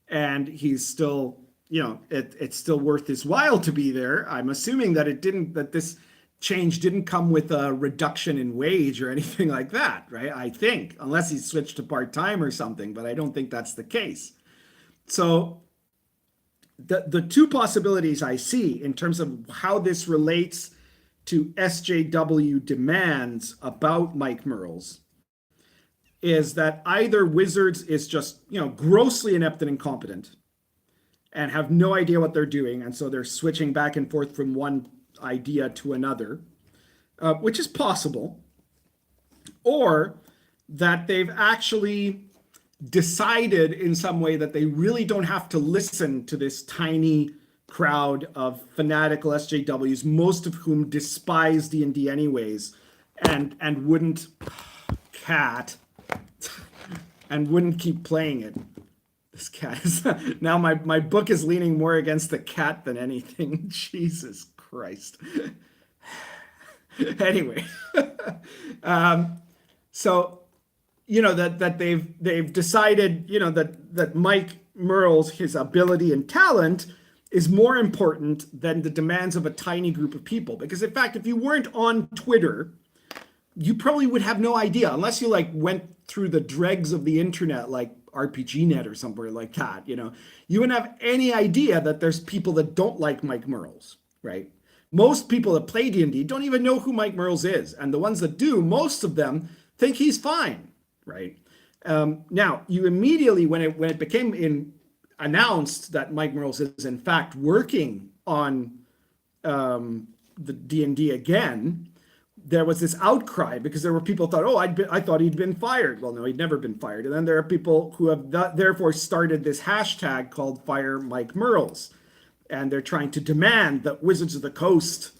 and he's still, it's still worth his while to be there. I'm assuming that this change didn't come with a reduction in wage or anything like that, right? I think, unless he switched to part-time or something, but I don't think that's the case. So the two possibilities I see in terms of how this relates to SJW demands about Mike Mearls is that either Wizards is just, grossly inept and incompetent and have no idea what they're doing, and so they're switching back and forth from one idea to another, which is possible, or that they've actually decided in some way that they really don't have to listen to this tiny crowd of fanatical SJWs, most of whom despise D&D anyways, and wouldn't and wouldn't keep playing it. This cat is now my book is leaning more against the cat than anything. Jesus Christ. Anyway, so that they've decided that Mike Mearls, his ability and talent, is more important than the demands of a tiny group of people. Because in fact, if you weren't on Twitter, you probably would have no idea, unless you went through the dregs of the internet, like RPGNet or somewhere like that. You wouldn't have any idea that there's people that don't like Mike Mearls, right? Most people that play D&D don't even know who Mike Mearls is. And the ones that do, most of them think he's fine, right? Now, you immediately, when it became announced that Mike Mearls is in fact working on the D&D again, there was this outcry because there were people who thought, oh, I thought he'd been fired. Well, no, he'd never been fired. And then there are people who have therefore started this hashtag called Fire Mike Mearls. And they're trying to demand that Wizards of the Coast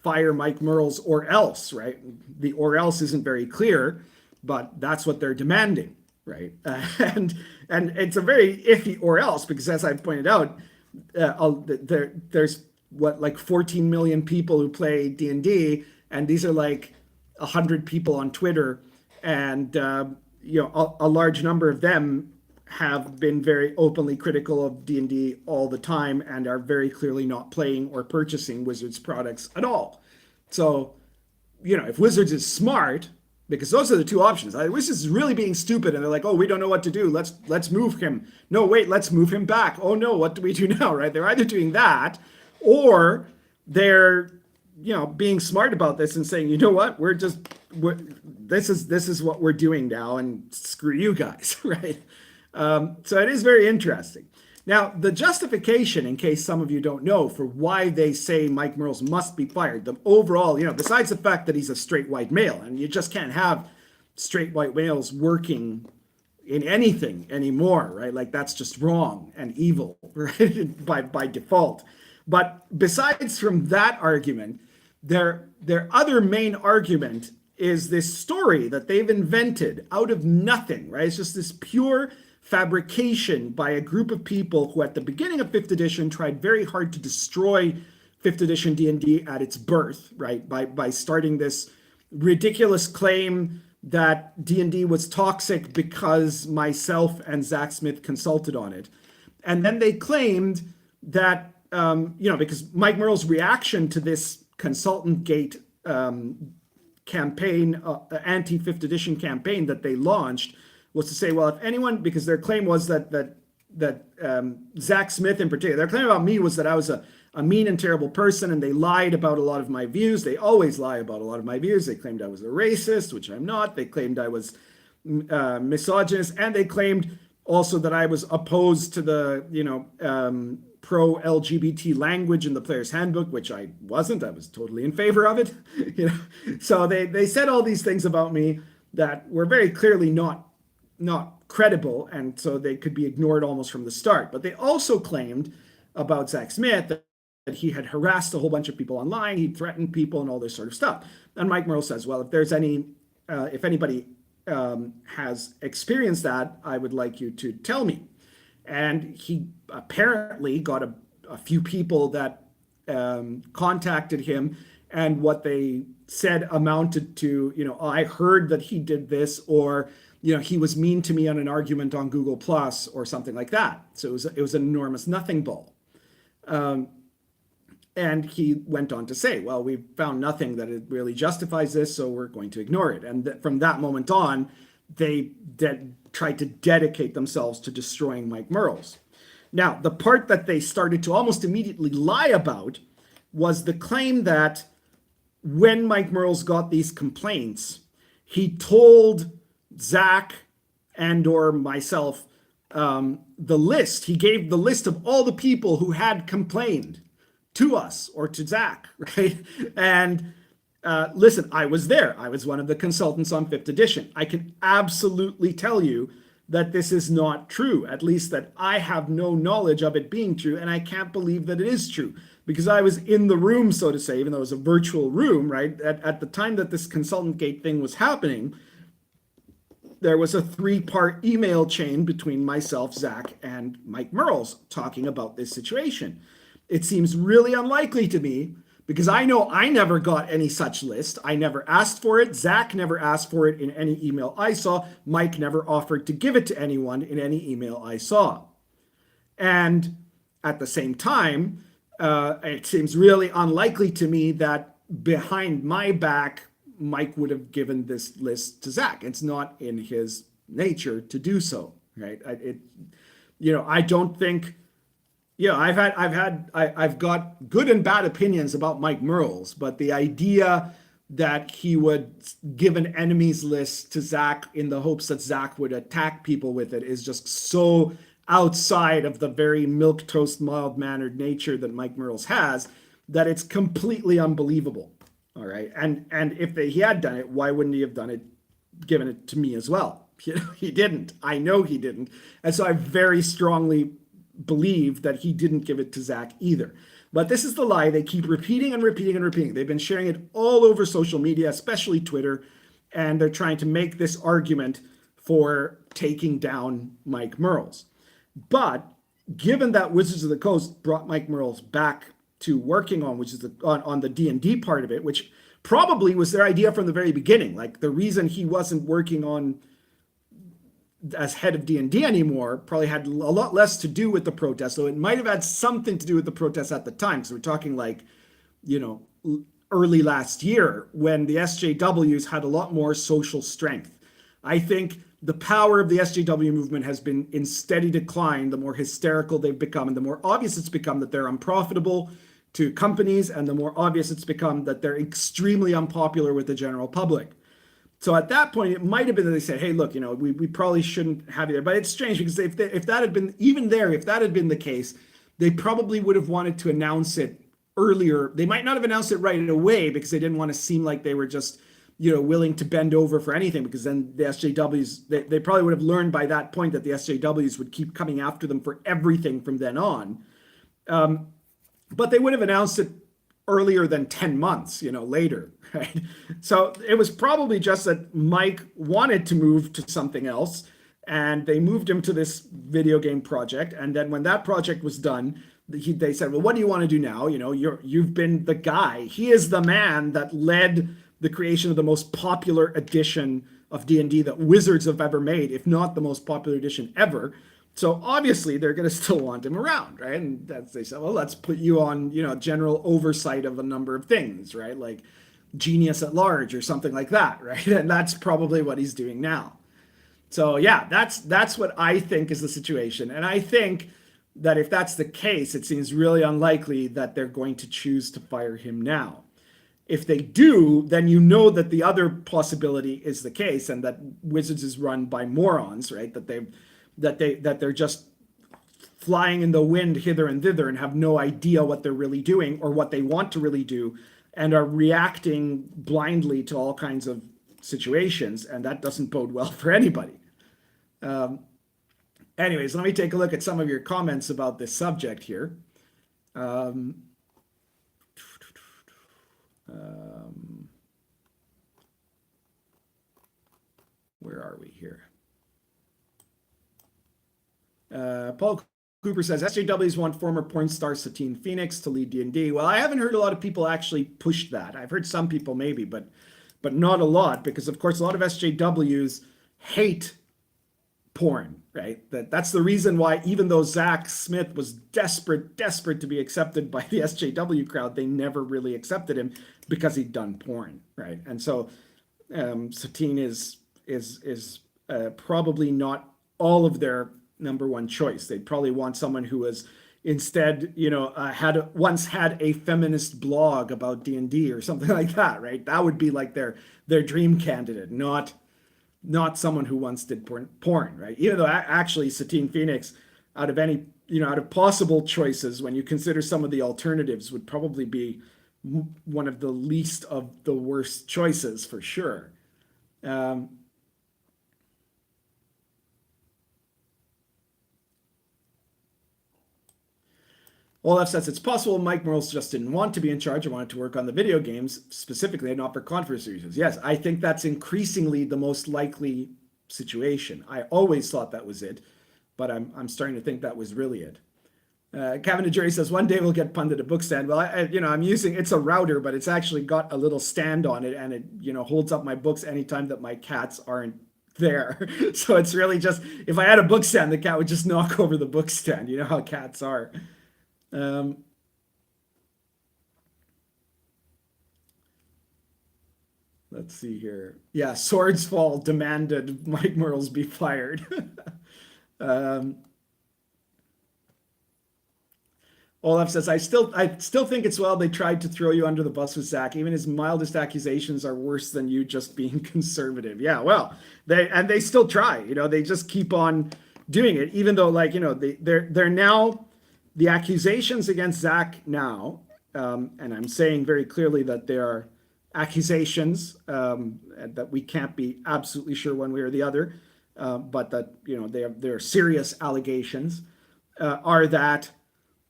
fire Mike Mearls or else, right? The or else isn't very clear, but that's what they're demanding, right? And it's a very iffy or else because, as I've pointed out, there's what, like 14 million people who play D&D, and these are like 100 people on Twitter, and you know, a large number of them have been very openly critical of D&D all the time and are very clearly not playing or purchasing Wizards products at all. So, you know, if Wizards is smart, because those are the two options. Wizards is really being stupid and they're like, oh, we don't know what to do. Let's move him. No, wait, let's move him back. Oh no, what do we do now, right? They're either doing that or they're, you know, being smart about this and saying, you know what, this is what we're doing now, and screw you guys, right? So it is very interesting. Now, the justification, in case some of you don't know, for why they say Mike Mearls must be fired, the overall, you know, besides the fact that he's a straight white male, and you just can't have straight white males working in anything anymore, right? Like, that's just wrong and evil, right? by default. But besides from that argument, their other main argument is this story that they've invented out of nothing, right? It's just this pure fabrication by a group of people who at the beginning of 5th edition tried very hard to destroy 5th edition D&D at its birth, right? By starting this ridiculous claim that D&D was toxic because myself and Zach Smith consulted on it. And then they claimed that, you know, because Mike Mearls' reaction to this Consultant Gate campaign, anti-5th edition campaign that they launched, was to say, well, if anyone, because their claim was that Zach Smith in particular, their claim about me was that I was a mean and terrible person, and they lied about a lot of my views. They always lie about a lot of my views. They claimed I was a racist, which I'm not. They claimed I was misogynist, and they claimed also that I was opposed to the, you know, pro-LGBT language in the Player's Handbook, which I wasn't. I was totally in favor of it. You know, so they said all these things about me that were very clearly not credible, and so they could be ignored almost from the start. But they also claimed about Zach Smith that he had harassed a whole bunch of people online, he threatened people and all this sort of stuff. And Mike Mearls says, well, if there's if anybody has experienced that, I would like you to tell me. And he apparently got a few people that contacted him, and what they said amounted to, you know, I heard that he did this, or, you know, he was mean to me on an argument on Google Plus or something like that. So it was an enormous nothing ball. And he went on to say, well, we found nothing that it really justifies this, so we're going to ignore it. And from that moment on, they tried to dedicate themselves to destroying Mike Mearls. Now, the part that they started to almost immediately lie about was the claim that when Mike Mearls got these complaints, he told Zach and or myself the list. He gave the list of all the people who had complained to us or to Zach, right? And listen, I was there. I was one of the consultants on 5th edition. I can absolutely tell you that this is not true, at least that I have no knowledge of it being true, and I can't believe that it is true, because I was in the room, so to say, even though it was a virtual room, right? At the time that this Consultant Gate thing was happening, there was a 3-part email chain between myself, Zach, and Mike Mearls talking about this situation. It seems really unlikely to me, because I know I never got any such list. I never asked for it. Zach never asked for it in any email I saw. Mike never offered to give it to anyone in any email I saw. And at the same time, it seems really unlikely to me that behind my back, Mike would have given this list to Zach. It's not in his nature to do so, right? I don't think. Yeah, I've got good and bad opinions about Mike Mearls, but the idea that he would give an enemies list to Zach in the hopes that Zach would attack people with it is just so outside of the very milquetoast, mild-mannered nature that Mike Mearls has that it's completely unbelievable. All right. And if he had done it, why wouldn't he have done it, given it to me as well? He didn't. I know he didn't. And so I very strongly believe that he didn't give it to Zach either. But this is the lie they keep repeating and repeating and repeating. They've been sharing it all over social media, especially Twitter, and they're trying to make this argument for taking down Mike Mearls. But given that Wizards of the Coast brought Mike Mearls back to working on, which is on the D&D part of it, which probably was their idea from the very beginning. Like the reason he wasn't working on as head of D&D anymore probably had a lot less to do with the protest. So it might have had something to do with the protest at the time. So we're talking like, early last year when the SJWs had a lot more social strength. I think the power of the SJW movement has been in steady decline the more hysterical they've become, and the more obvious it's become that they're unprofitable to companies, and the more obvious it's become that they're extremely unpopular with the general public. So at that point, it might have been that they said, hey, look, we probably shouldn't have you there. But it's strange because if that had been, even there, if that had been the case, they probably would have wanted to announce it earlier. They might not have announced it right away because they didn't want to seem like they were just, willing to bend over for anything, because then the SJWs, they probably would have learned by that point that the SJWs would keep coming after them for everything from then on. But they would have announced it earlier than 10 months, later, right? So it was probably just that Mike wanted to move to something else, and they moved him to this video game project. And then when that project was done, they said, well, what do you want to do now? You've been the guy. He is the man that led the creation of the most popular edition of D&D that Wizards have ever made, if not the most popular edition ever. So obviously they're going to still want him around, right? And they said, well, let's put you on, general oversight of a number of things, right? Like genius at large or something like that, right? And that's probably what he's doing now. So yeah, that's what I think is the situation. And I think that if that's the case, it seems really unlikely that they're going to choose to fire him now. If they do, then that the other possibility is the case, and that Wizards is run by morons, right? That they're just flying in the wind hither and thither and have no idea what they're really doing or what they want to really do, and are reacting blindly to all kinds of situations, and that doesn't bode well for anybody. Anyways, let me take a look at some of your comments about this subject here. Where are we here? Paul Cooper says, SJWs want former porn star Satine Phoenix to lead D&D. Well, I haven't heard a lot of people actually push that. I've heard some people maybe, but not a lot, because of course a lot of SJWs hate porn, right? That's the reason why, even though Zach Smith was desperate to be accepted by the SJW crowd, they never really accepted him, because he'd done porn, right? And so Satine is probably not all of their number one choice. They'd probably want someone who was instead, once had a feminist blog about D&D or something like that, right? That would be like their dream candidate, not someone who once did porn, right? Even though actually Satine Phoenix, out of possible choices, when you consider some of the alternatives, would probably be one of the least of the worst choices for sure. Olaf says, it's possible Mike Mearls just didn't want to be in charge and wanted to work on the video games specifically and not for controversy reasons. Yes, I think that's increasingly the most likely situation. I always thought that was it, but I'm starting to think that was really it. Kevin DeJury says, one day we'll get Pundit a book stand. Well, I'm using, it's a router, but it's actually got a little stand on it, and it, holds up my books anytime that my cats aren't there. So it's really just, if I had a book stand, the cat would just knock over the book stand. You know how cats are. Let's see here. Yeah, Swords Fall demanded Mike Mearls be fired. Olaf says, I still think it's well they tried to throw you under the bus with Zach. Even his mildest accusations are worse than you just being conservative. Yeah, well, they still try. They just keep on doing it, even though, they're now. The accusations against Zach now, and I'm saying very clearly that they are accusations that we can't be absolutely sure one way or the other, but that, you know, they're serious allegations, are that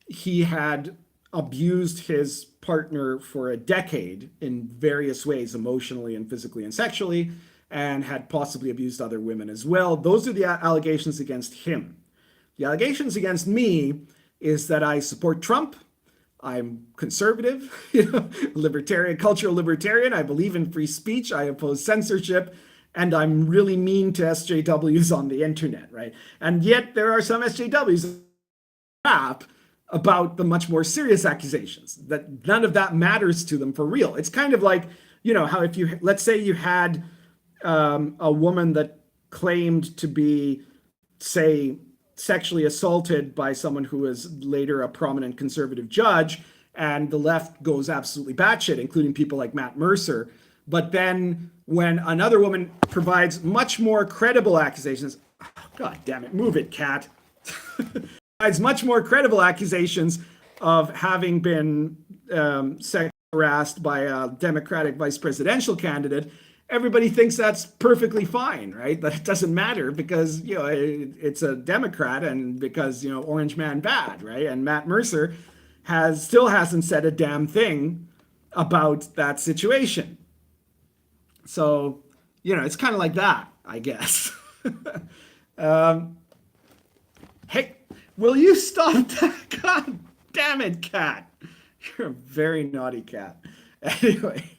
he had abused his partner for a decade in various ways, emotionally and physically and sexually, and had possibly abused other women as well. Those are the allegations against him. The allegations against me is that I support Trump. I'm conservative, you know, libertarian, cultural libertarian. I believe in free speech. I oppose censorship. And I'm really mean to SJWs on the internet, right? And yet there are some SJWs rap about the much more serious accusations, that none of that matters to them for real. It's kind of like, you know, how if you, let's say you had a woman that claimed to be, say, sexually assaulted by someone who was later a prominent conservative judge, and the left goes absolutely batshit, including people like Matt Mercer. But then when another woman provides much more credible accusations, oh, God damn it, move it, cat. Provides much more credible accusations of having been sexually harassed by a Democratic vice presidential candidate, everybody thinks that's perfectly fine, right? That it doesn't matter because, you know, it's a Democrat, and because, you know, orange man bad, right? And Matt Mercer still hasn't said a damn thing about that situation. So, you know, it's kind of like that, I guess. Hey, will you stop that? God damn it, cat. You're a very naughty cat. Anyway.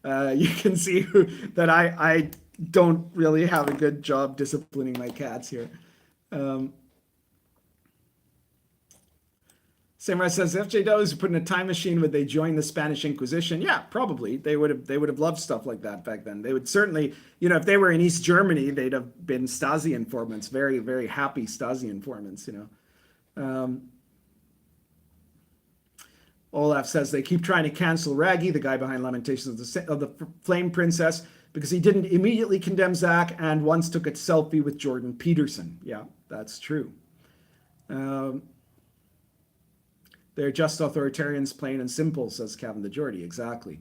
You can see that I don't really have a good job disciplining my cats here. Samurai says, FJWs put in a time machine, would they join the Spanish Inquisition? Yeah, probably. They would have loved stuff like that back then. They would certainly, you know, if they were in East Germany, they'd have been Stasi informants, very, very happy Stasi informants, you know. Olaf says they keep trying to cancel Raggy, the guy behind Lamentations of the Flame Princess, because he didn't immediately condemn Zach and once took a selfie with Jordan Peterson. Yeah, that's true. They're just authoritarians, plain and simple, says Kevin the Geordie. Exactly.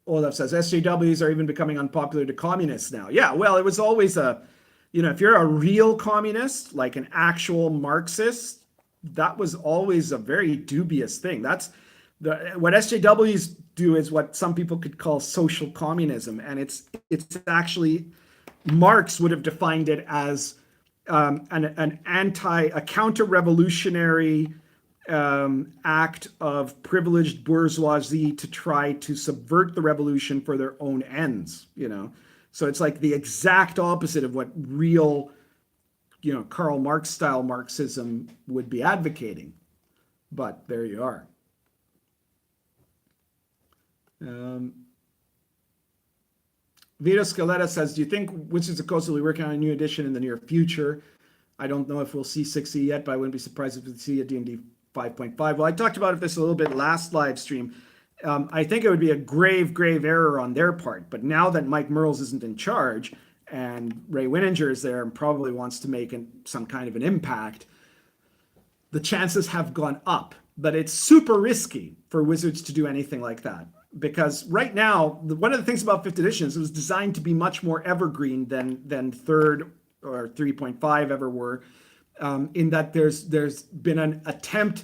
Olaf says SJWs are even becoming unpopular to communists now. Yeah, well, it was always you know, if you're a real communist, like an actual Marxist, that was always a very dubious thing. That's what SJWs do is what some people could call social communism, and it's actually, Marx would have defined it as a counter-revolutionary act of privileged bourgeoisie to try to subvert the revolution for their own ends. You know, so it's like the exact opposite of what real, you know, Karl Marx style Marxism would be advocating. But there you are. Vito Scaletta says, do you think Wizards of the Coast will be working on a new edition in the near future? I don't know if we'll see 6e yet, but I wouldn't be surprised if we see a D&D 5.5. Well, I talked about this a little bit last live stream. I think it would be a grave, grave error on their part. But now that Mike Merles isn't in charge, and Ray Winninger is there and probably wants to make some kind of an impact, the chances have gone up. But it's super risky for Wizards to do anything like that. Because right now, one of the things about 5th edition is it was designed to be much more evergreen than 3rd or 3.5 ever were, in that there's been an attempt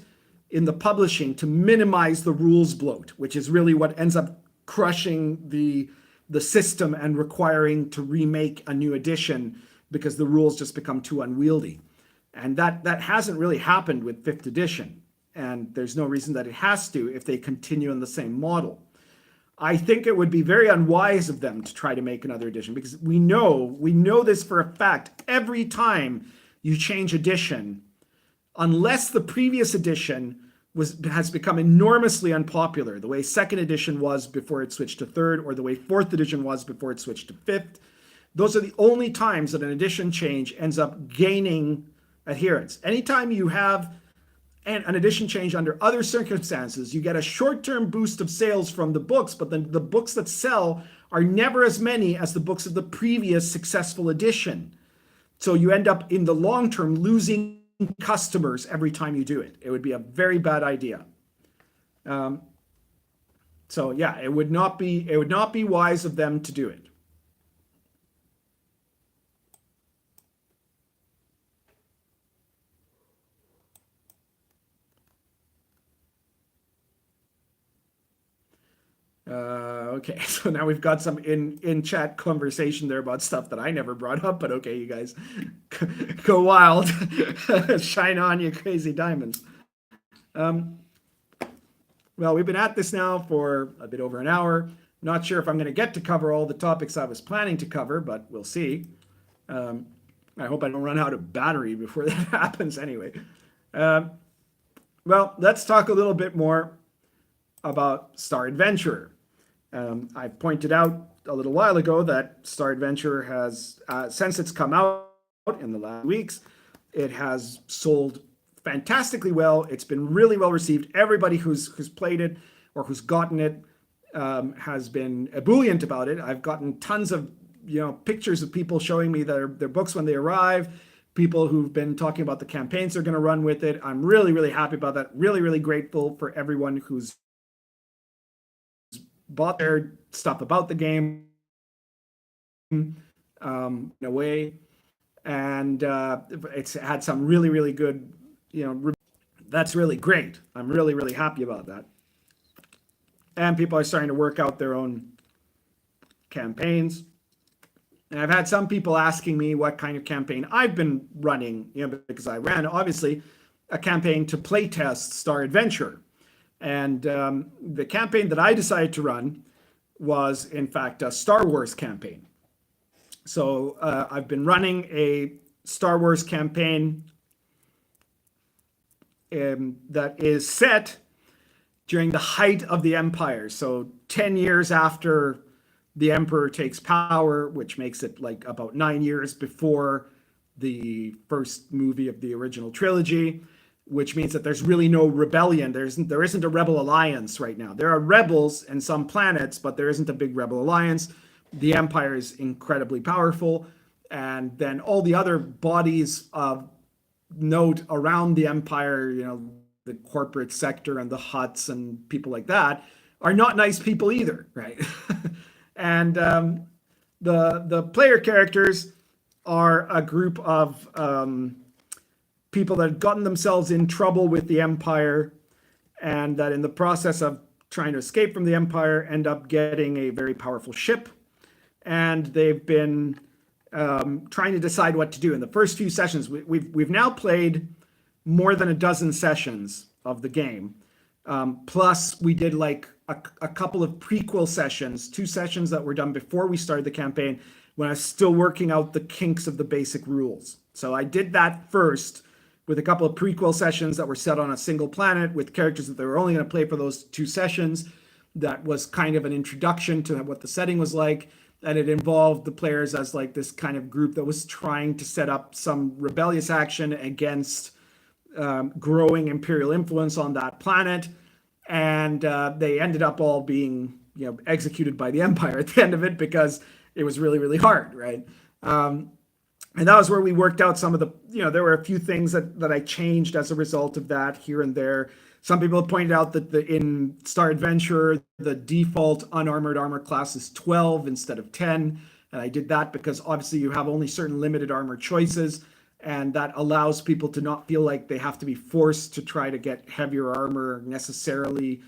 in the publishing to minimize the rules bloat, which is really what ends up crushing the system and requiring to remake a new edition because the rules just become too unwieldy. And that hasn't really happened with 5th edition. And there's no reason that it has to if they continue in the same model. I think it would be very unwise of them to try to make another edition, because we know this for a fact. Every time you change edition, unless the previous edition has become enormously unpopular, the way 2nd edition was before it switched to 3rd, or the way 4th edition was before it switched to 5th, those are the only times that an edition change ends up gaining adherence. Anytime you have an edition change under other circumstances, you get a short-term boost of sales from the books, but then the books that sell are never as many as the books of the previous successful edition. So you end up in the long term losing customers every time you do it. It would be a very bad idea. So yeah, it would not be wise of them to do it. Okay, so now we've got some in chat conversation there about stuff that I never brought up, but okay, you guys go wild. Shine on, you crazy diamonds. Well, we've been at this now for a bit over an hour. Not sure if I'm going to get to cover all the topics I was planning to cover, but we'll see. I hope I don't run out of battery before that happens anyway. Well, let's talk a little bit more about Star Adventurer. I pointed out a little while ago that Star Adventurer has, since it's come out in the last weeks, it has sold fantastically well. It's been really well received. Everybody who's played it or who's gotten it has been ebullient about it. I've gotten tons of pictures of people showing me their books when they arrive. People who've been talking about the campaigns they're going to run with it. I'm really, really happy about that. Really, really grateful for everyone who's bought their stuff about the game in a way, and it's had some really, really good, that's really great. I'm really, really happy about that. And people are starting to work out their own campaigns. And I've had some people asking me what kind of campaign I've been running, because I ran, obviously, a campaign to playtest Star Adventure. And the campaign that I decided to run was, in fact, a Star Wars campaign. So I've been running a Star Wars campaign that is set during the height of the Empire. So 10 years after the Emperor takes power, which makes it like about 9 years before the first movie of the original trilogy, which means that there's really no rebellion. There isn't a rebel alliance right now. There are rebels in some planets, but there isn't a big rebel alliance. The Empire is incredibly powerful. And then all the other bodies of note around the Empire, the corporate sector and the Hutts and people like that, are not nice people either, right? And the player characters are a group of people that have gotten themselves in trouble with the Empire, and that in the process of trying to escape from the Empire end up getting a very powerful ship. And they've been trying to decide what to do. In the first few sessions, we've now played more than a dozen sessions of the game. Plus, we did like a couple of prequel sessions, 2 sessions that were done before we started the campaign, when I was still working out the kinks of the basic rules. So I did that first with a couple of prequel sessions that were set on a single planet with characters that they were only going to play for those 2 sessions. That was kind of an introduction to what the setting was like. And it involved the players as like this kind of group that was trying to set up some rebellious action against growing imperial influence on that planet. And they ended up all being executed by the Empire at the end of it, because it was really, really hard, right? And that was where we worked out some of the, there were a few things that I changed as a result of that here and there. Some people have pointed out that in Star Adventure, the default unarmored armor class is 12 instead of 10. And I did that because obviously you have only certain limited armor choices. And that allows people to not feel like they have to be forced to try to get heavier armor necessarily,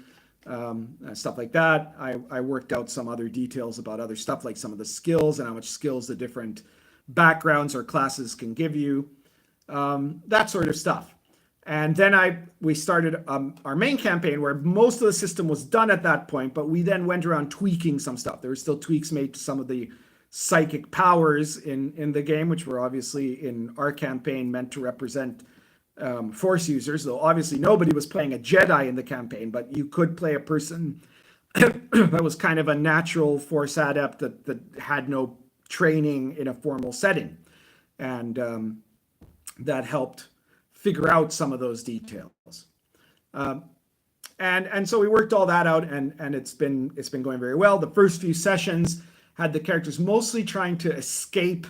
stuff like that. I worked out some other details about other stuff, like some of the skills and how much skills the different backgrounds or classes can give you, that sort of stuff. And then we started our main campaign, where most of the system was done at that point, but we then went around tweaking some stuff. There were still tweaks made to some of the psychic powers in the game, which were obviously in our campaign meant to represent Force users, though obviously nobody was playing a Jedi in the campaign, but you could play a person that was kind of a natural Force adept that had no training in a formal setting. And that helped figure out some of those details. And so we worked all that out, and it's been going very well. The first few sessions had the characters mostly trying to escape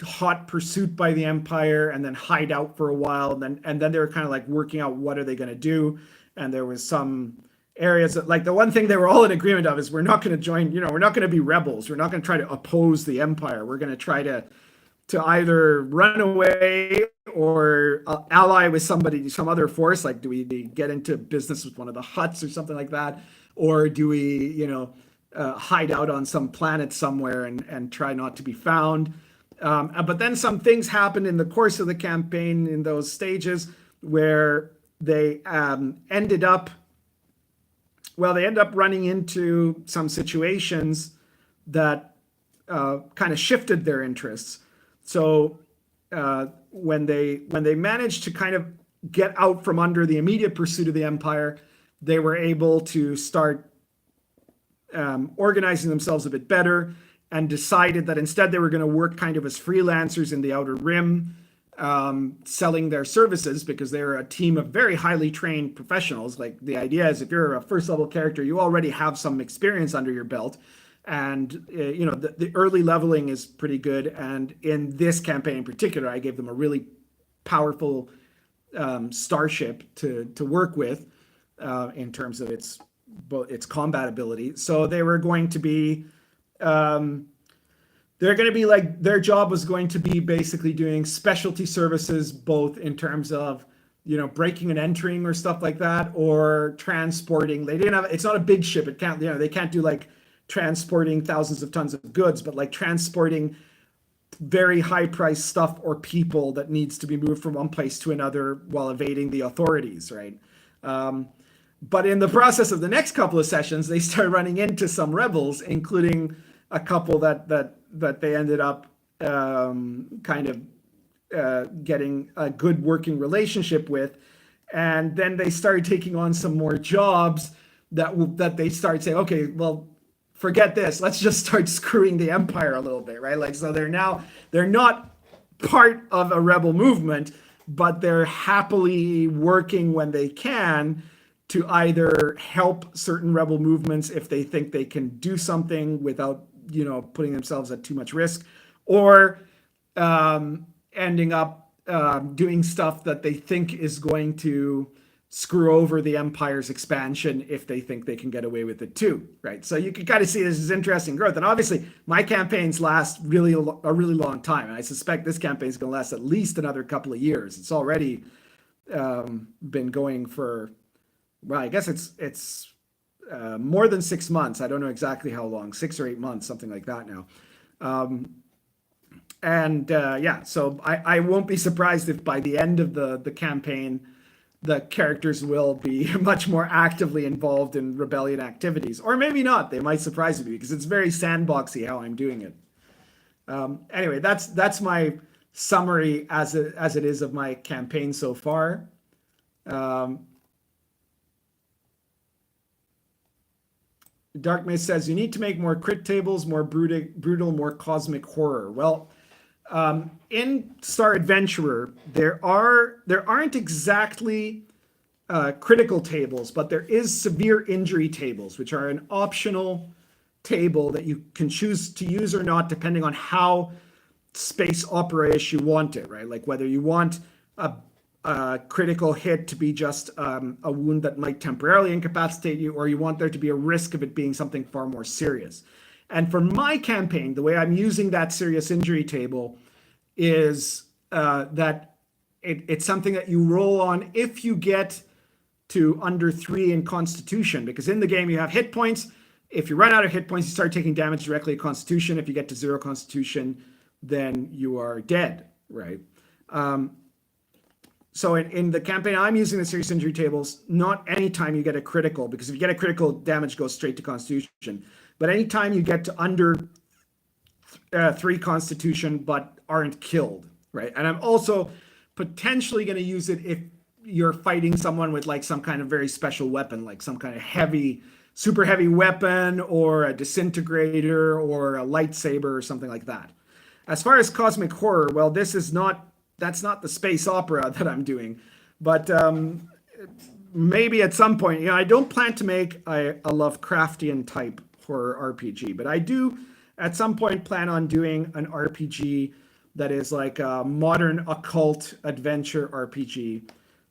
hot pursuit by the Empire and then hide out for a while. And then they were kind of like working out what are they going to do. and there was some areas that, like, the one thing they were all in agreement of is we're not going to join, we're not going to be rebels. We're not going to try to oppose the empire. We're going to try to either run away or ally with somebody, some other force. Like, do we get into business with one of the Hutts or something like that? Or do we, hide out on some planet somewhere and try not to be found? But then some things happened in the course of the campaign in those stages where they ended up running into some situations that kind of shifted their interests. So when they managed to kind of get out from under the immediate pursuit of the empire, they were able to start organizing themselves a bit better, and decided that instead they were going to work kind of as freelancers in the Outer Rim, selling their services, because they're a team of very highly trained professionals. Like, the idea is, if you're a first level character, you already have some experience under your belt, and the early leveling is pretty good. And in this campaign in particular, I gave them a really powerful starship to work with in terms of its combat ability. So they were going to be their job was going to be basically doing specialty services, both in terms of breaking and entering or stuff like that, or transporting. It's not a big ship. It can't, they can't do like transporting thousands of tons of goods, but like transporting very high priced stuff or people that needs to be moved from one place to another while evading the authorities, right? But in the process of the next couple of sessions, they start running into some rebels, including a couple that they ended up getting a good working relationship with. And then they started taking on some more jobs that they started saying, okay, well, forget this. Let's just start screwing the empire a little bit, right? Like, so they're not part of a rebel movement, but they're happily working when they can to either help certain rebel movements if they think they can do something without, putting themselves at too much risk, or ending up doing stuff that they think is going to screw over the empire's expansion if they think they can get away with it too, right? So you can kind of see this is interesting growth. And obviously my campaigns last a really long time. And I suspect this campaign is going to last at least another couple of years. It's already been going for, well, I guess it's more than 6 months. I don't know exactly how long, 6 or 8 months, something like that now. So I won't be surprised if by the end of the campaign, the characters will be much more actively involved in rebellion activities. Or maybe not. They might surprise me, because it's very sandboxy how I'm doing it. Anyway, that's my summary as it is of my campaign so far. Dark Mist says, you need to make more crit tables, more brutal, more cosmic horror. Well, in Star Adventurer, there aren't exactly critical tables, but there is severe injury tables, which are an optional table that you can choose to use or not, depending on how space opera-ish you want it, right? Like whether you want a critical hit to be just a wound that might temporarily incapacitate you, or you want there to be a risk of it being something far more serious. And for my campaign, the way I'm using that serious injury table is that it's something that you roll on if you get to under 3 in Constitution, because in the game you have hit points. If you run out of hit points, you start taking damage directly at Constitution. If you get to 0 Constitution, then you are dead, right? So in the campaign, I'm using the serious injury tables, not anytime you get a critical, because if you get a critical, damage goes straight to Constitution. But anytime you get to under 3 Constitution but aren't killed, right? And I'm also potentially going to use it if you're fighting someone with like some kind of very special weapon, like some kind of super heavy weapon, or a disintegrator, or a lightsaber, or something like that. As far as cosmic horror, well, that's not the space opera that I'm doing, but maybe at some point, I don't plan to make a Lovecraftian type horror RPG, but I do at some point plan on doing an RPG that is like a modern occult adventure RPG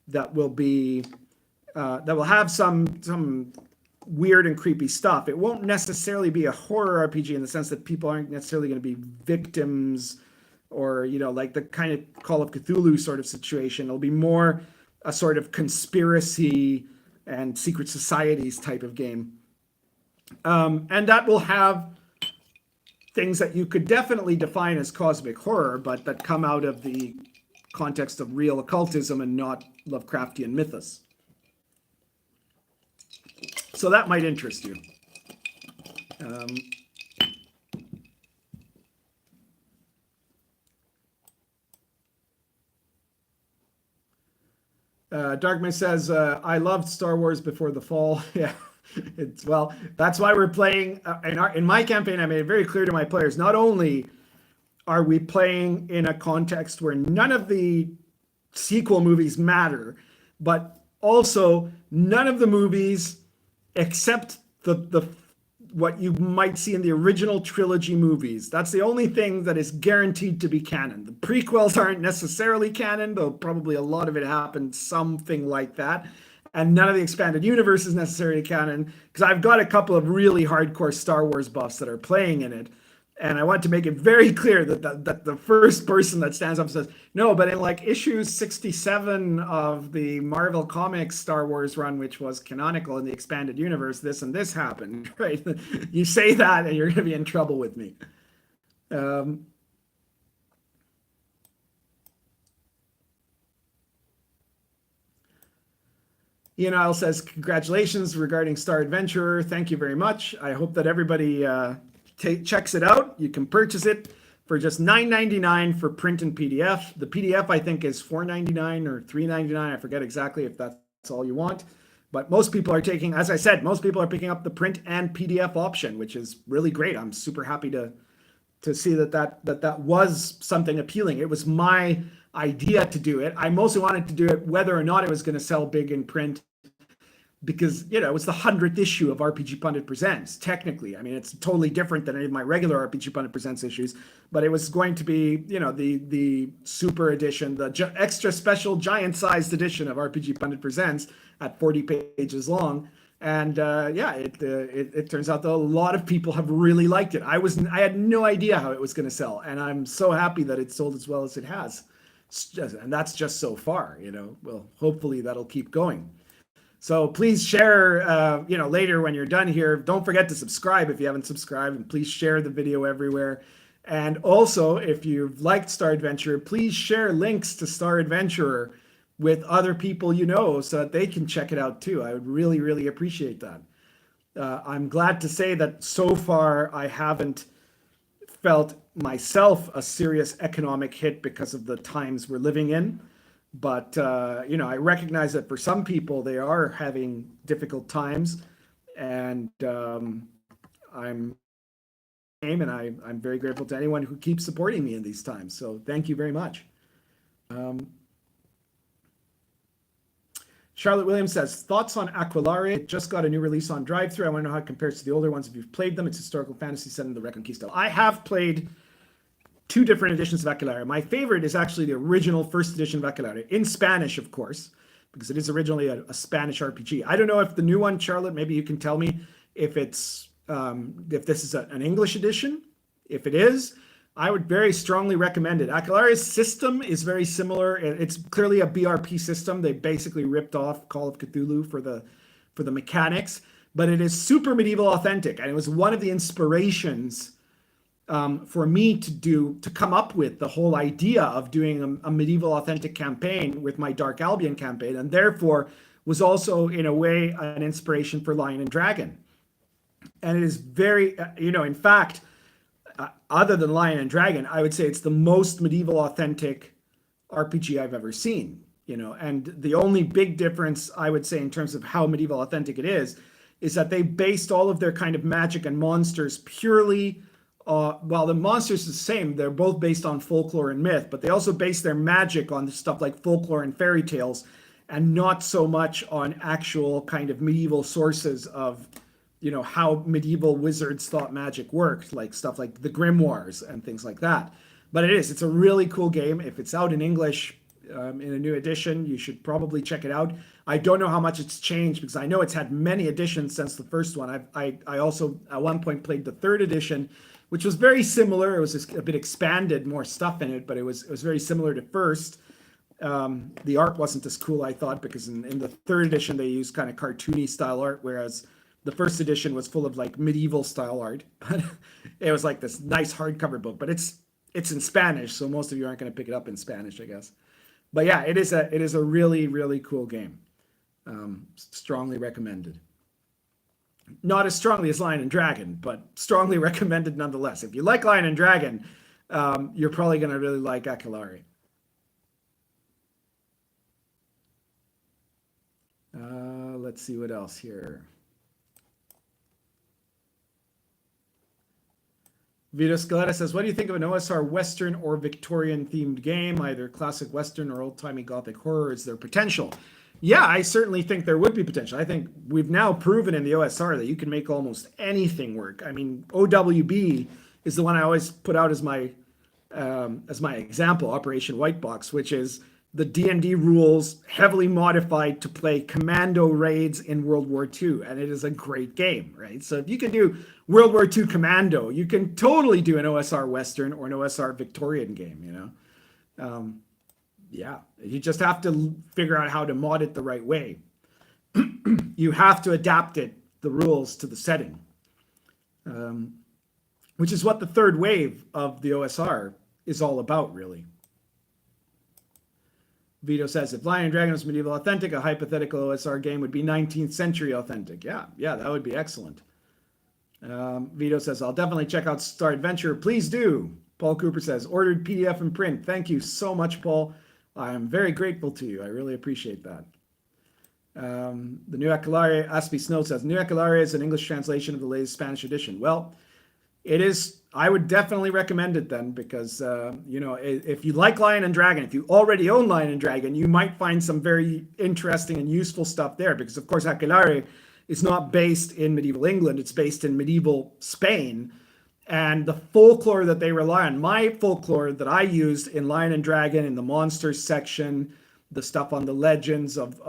that will be that will have some weird and creepy stuff. It won't necessarily be a horror RPG in the sense that people aren't necessarily going to be victims or, like the kind of Call of Cthulhu sort of situation. It'll be more a sort of conspiracy and secret societies type of game. And that will have things that you could definitely define as cosmic horror, but that come out of the context of real occultism and not Lovecraftian mythos. So that might interest you. Darkman says, I loved Star Wars before the fall. Yeah, well, that's why we're playing. In my campaign, I made it very clear to my players, not only are we playing in a context where none of the sequel movies matter, but also none of the movies except the what you might see in the original trilogy movies. That's the only thing that is guaranteed to be canon. The prequels aren't necessarily canon, though probably a lot of it happened something like that. And none of the expanded universe is necessarily canon, because I've got a couple of really hardcore Star Wars buffs that are playing in it. And I want to make it very clear that the first person that stands up and says, no, but in like issue 67 of the Marvel Comics Star Wars run, which was canonical in the expanded universe, this and this happened, right? You say that and you're going to be in trouble with me. Ian Isle says, congratulations regarding Star Adventurer. Thank you very much. I hope that everybody checks it out. You can purchase it for just $9.99 for print and PDF. The PDF, I think, is $4.99 or $3.99. I forget exactly if that's all you want. But most people are taking, as I said, most people are picking up the print and PDF option, which is really great. I'm super happy to see that was something appealing. It was my idea to do it. I mostly wanted to do it whether or not it was going to sell big in print, because it was the 100th issue of RPG Pundit Presents. Technically, I mean, it's totally different than any of my regular RPG Pundit Presents issues, but it was going to be the super edition, the extra special giant-sized edition of RPG Pundit Presents at 40 pages long. And it turns out that a lot of people have really liked it. I had no idea how it was going to sell, and I'm so happy that it sold as well as it has. And that's just so far. Well, hopefully that'll keep going. So please share, later when you're done here. Don't forget to subscribe if you haven't subscribed, and please share the video everywhere. And also, if you've liked Star Adventurer, please share links to Star Adventurer with other people so that they can check it out too. I would really, really appreciate that. I'm glad to say that so far I haven't felt myself a serious economic hit because of the times we're living in. But, I recognize that for some people, they are having difficult times, and I'm very grateful to anyone who keeps supporting me in these times. So thank you very much. Charlotte Williams says, thoughts on Aquilare? It just got a new release on drive-thru. I want to know how it compares to the older ones if you've played them. It's historical fantasy set in the Reconquista. I have played 2 different editions of Aquilare. My favorite is actually the original first edition of Aquilare, in Spanish, of course, because it is originally a Spanish RPG. I don't know if the new one, Charlotte, maybe you can tell me if it's if this is an English edition. If it is, I would very strongly recommend it. Aquilare's system is very similar. It's clearly a BRP system. They basically ripped off Call of Cthulhu for the mechanics, but it is super medieval authentic, and it was one of the inspirations for me to come up with the whole idea of doing a medieval authentic campaign with my Dark Albion campaign, and therefore was also in a way an inspiration for Lion and Dragon. And it is very, in fact, other than Lion and Dragon, I would say it's the most medieval authentic RPG I've ever seen. And the only big difference I would say in terms of how medieval authentic it is that they based all of their kind of magic and monsters purely. While the monsters are the same, they're both based on folklore and myth, but they also base their magic on stuff like folklore and fairy tales, and not so much on actual kind of medieval sources of, how medieval wizards thought magic worked, like stuff like the grimoires and things like that. But it's a really cool game. If it's out in English, in a new edition. You should probably check it out. I don't know how much it's changed because I know it's had many editions since the first one. I also at one point played the third edition, which was very similar. It was just a bit expanded, more stuff in it, but it was very similar to first. The art wasn't as cool, I thought, because in the third edition they used kind of cartoony style art, whereas the first edition was full of like medieval style art. It was like this nice hardcover book, but it's in Spanish, so most of you aren't going to pick it up in Spanish, I guess. But yeah, it is a really, really cool game. Strongly recommended. Not as strongly as Lion and Dragon, but strongly recommended nonetheless. If you like Lion and Dragon, you're probably going to really like Aquelarre. Let's see what else here. Vito Scaletta says, what do you think of an OSR Western or Victorian themed game, either classic Western or old-timey Gothic horror? Is there potential? Yeah, I certainly think there would be potential. I think we've now proven in the OSR that you can make almost anything work. I mean, OWB is the one I always put out as my example, Operation White Box, which is the D&D rules heavily modified to play commando raids in World War II, and it is a great game, right? So if you can do World War II commando, you can totally do an OSR Western or an OSR Victorian game, you know? Yeah, you just have to figure out how to mod it the right way. You have to adapt the rules to the setting, which is what the third wave of the OSR is all about, really. Vito says, if Lion and Dragon was medieval authentic, a hypothetical OSR game would be 19th century authentic. Yeah, that would be excellent. Vito says, I'll definitely check out Star Adventure. Please do. Paul Cooper says, ordered PDF and print. Thank you so much, Paul. I am very grateful to you. I really appreciate that. The New Aquelarre, Aspie Snow says, New Aquelarre is an English translation of the latest Spanish edition. Well, it is. I would definitely recommend it then, because if you like Lion and Dragon, if you already own Lion and Dragon, you might find some very interesting and useful stuff there, because of course Aquelarre is not based in medieval England, it's based in medieval Spain, and the folklore that they rely on, my folklore that I used in Lion and Dragon in the monsters section, the stuff on the legends of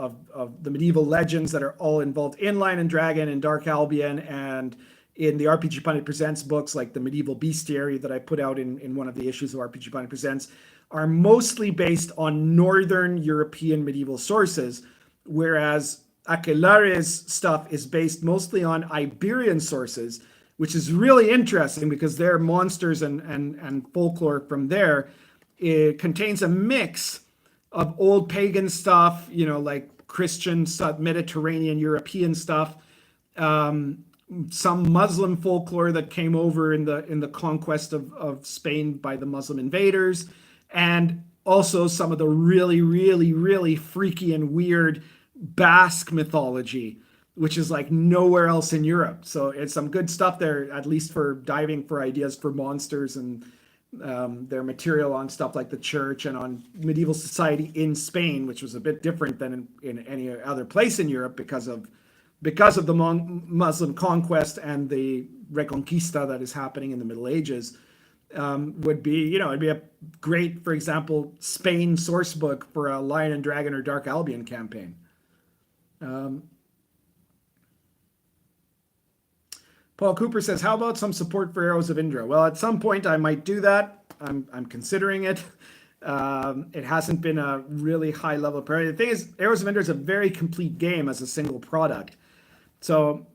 the medieval legends that are all involved in Lion and Dragon and Dark Albion, and in the RPG Pundit Presents books, like the Medieval Bestiary that I put out in one of the issues of RPG Pundit Presents, are mostly based on Northern European medieval sources, whereas Aquelarre's stuff is based mostly on Iberian sources, which is really interesting because their monsters and folklore from there, it contains a mix of old pagan stuff, like Christian stuff, Mediterranean European stuff, some Muslim folklore that came over in the conquest of Spain by the Muslim invaders, and also some of the really, really, really freaky and weird Basque mythology, which is like nowhere else in Europe. So it's some good stuff there, at least for diving for ideas for monsters and their material on stuff like the church and on medieval society in Spain, which was a bit different than in any other place in Europe because of the Muslim conquest and the Reconquista that is happening in the Middle Ages. Would be, it'd be a great, for example, Spain source book for a Lion and Dragon or Dark Albion campaign. Paul Cooper says, how about some support for Arrows of Indra? Well, at some point I might do that. I'm considering it. It hasn't been a really high level priority. The thing is, Arrows of Indra is a very complete game as a single product. So,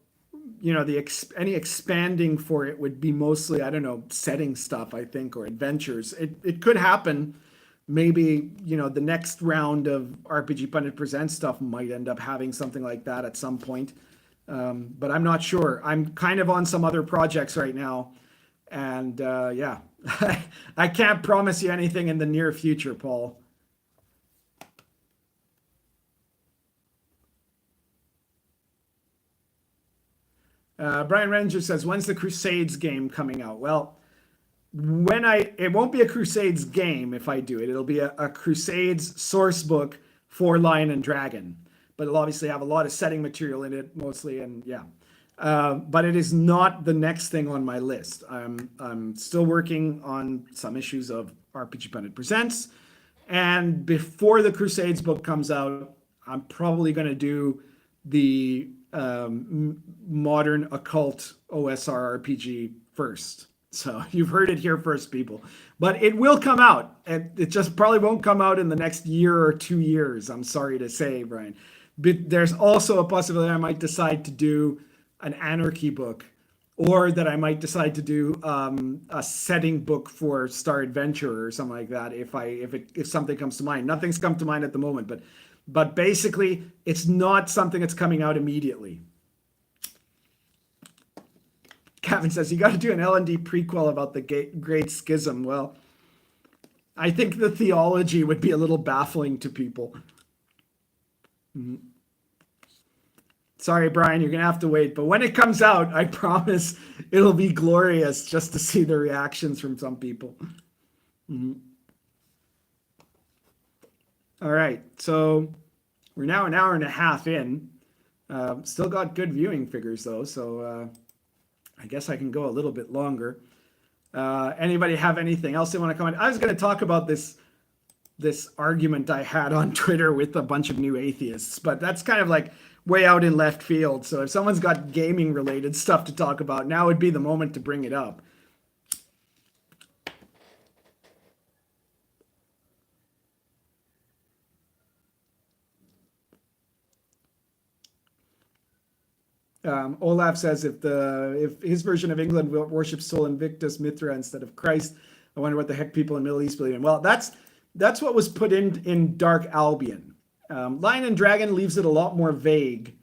any expanding for it would be mostly, I don't know, setting stuff, I think, or adventures. It could happen. Maybe, the next round of RPG Pundit Presents stuff might end up having something like that at some point. But I'm not sure. I'm kind of on some other projects right now. And yeah, I can't promise you anything in the near future, Paul. Brian Ranger says, when's the Crusades game coming out? Well, it won't be a Crusades game if I do it. It'll be a Crusades source book for Lion and Dragon. But it'll obviously have a lot of setting material in it, mostly, and yeah. But it is not the next thing on my list. I'm still working on some issues of RPG Pundit Presents, And before the Crusades book comes out, I'm probably going to do the modern occult OSR RPG first. So you've heard it here first, people. But it will come out. It just probably won't come out in the next year or 2 years. I'm sorry to say, Brian. But there's also a possibility I might decide to do an anarchy book, or that I might decide to do a setting book for Star Adventure or something like that. If something comes to mind, nothing's come to mind at the moment, but basically it's not something that's coming out immediately. Kevin says, you got to do an L&D prequel about the Great Schism. Well, I think the theology would be a little baffling to people. Sorry, Brian, you're going to have to wait. But when it comes out, I promise it'll be glorious just to see the reactions from some people. All right, so we're now an hour and a half in. Still got good viewing figures, though, so I guess I can go a little bit longer. Anybody have anything else they want to comment? I was going to talk about this argument I had on Twitter with a bunch of new atheists, but that's kind of like way out in left field. So if someone's got gaming related stuff to talk about, now would be the moment to bring it up. Olaf says, if his version of England worships Sol Invictus Mithra instead of Christ, I wonder what the heck people in the Middle East believe in. Well, that's what was put in Dark Albion. Lion and Dragon leaves it a lot more vague.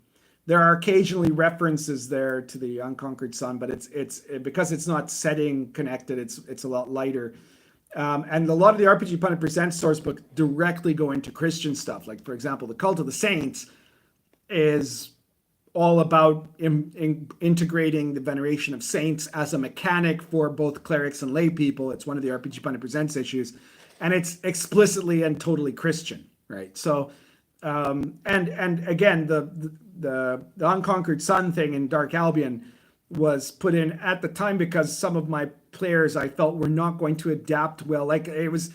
There are occasionally references there to the Unconquered Sun, but it's because it's not setting connected. It's a lot lighter. And a lot of the RPG Pundit Presents source book directly go into Christian stuff. Like, for example, the Cult of the Saints is all about integrating the veneration of saints as a mechanic for both clerics and lay people. It's one of the RPG Pundit Presents issues, and it's explicitly and totally Christian, right? So, and again, the Unconquered Sun thing in Dark Albion was put in at the time because some of my players I felt were not going to adapt well. Like it was.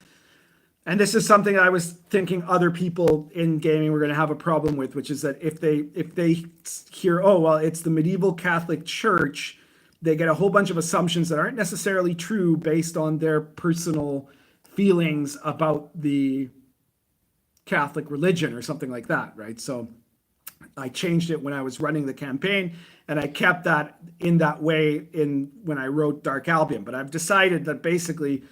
And this is something I was thinking other people in gaming were going to have a problem with, which is that if they hear, oh, well, it's the medieval Catholic Church, they get a whole bunch of assumptions that aren't necessarily true based on their personal feelings about the Catholic religion or something like that, right? So I changed it when I was running the campaign, and I kept that in that way when I wrote Dark Albion. But I've decided that basically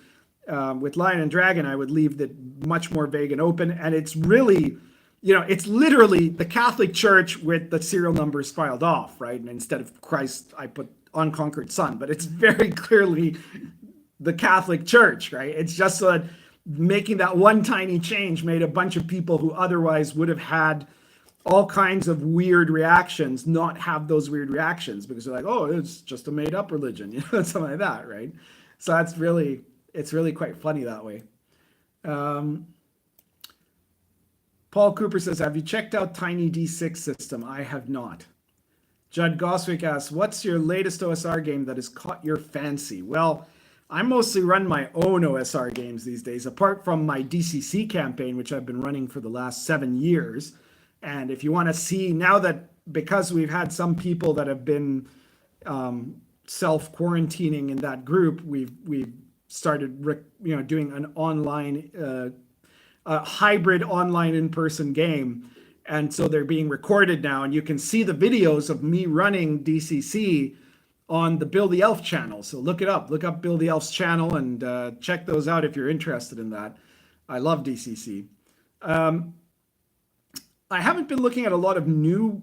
with Lion and Dragon, I would leave it much more vague and open. And it's really, it's literally the Catholic Church with the serial numbers filed off, right? And instead of Christ, I put Unconquered Sun. But it's very clearly the Catholic Church, right? It's just so that making that one tiny change made a bunch of people who otherwise would have had all kinds of weird reactions not have those weird reactions because they're like, oh, it's just a made up religion, something like that, right? So it's really quite funny that way. Paul Cooper says, have you checked out Tiny D6 system? I have not. Judd Goswick asks, what's your latest OSR game that has caught your fancy? Well, I mostly run my own OSR games these days, apart from my DCC campaign, which I've been running for the last 7 years. And if you want to see now that, because we've had some people that have been self-quarantining in that group, we've started doing an online hybrid online in-person game, and so they're being recorded now, and you can see the videos of me running DCC on the Bill the Elf channel. So look up Bill the Elf's channel and check those out if you're interested in that. I love DCC. I haven't been looking at a lot of new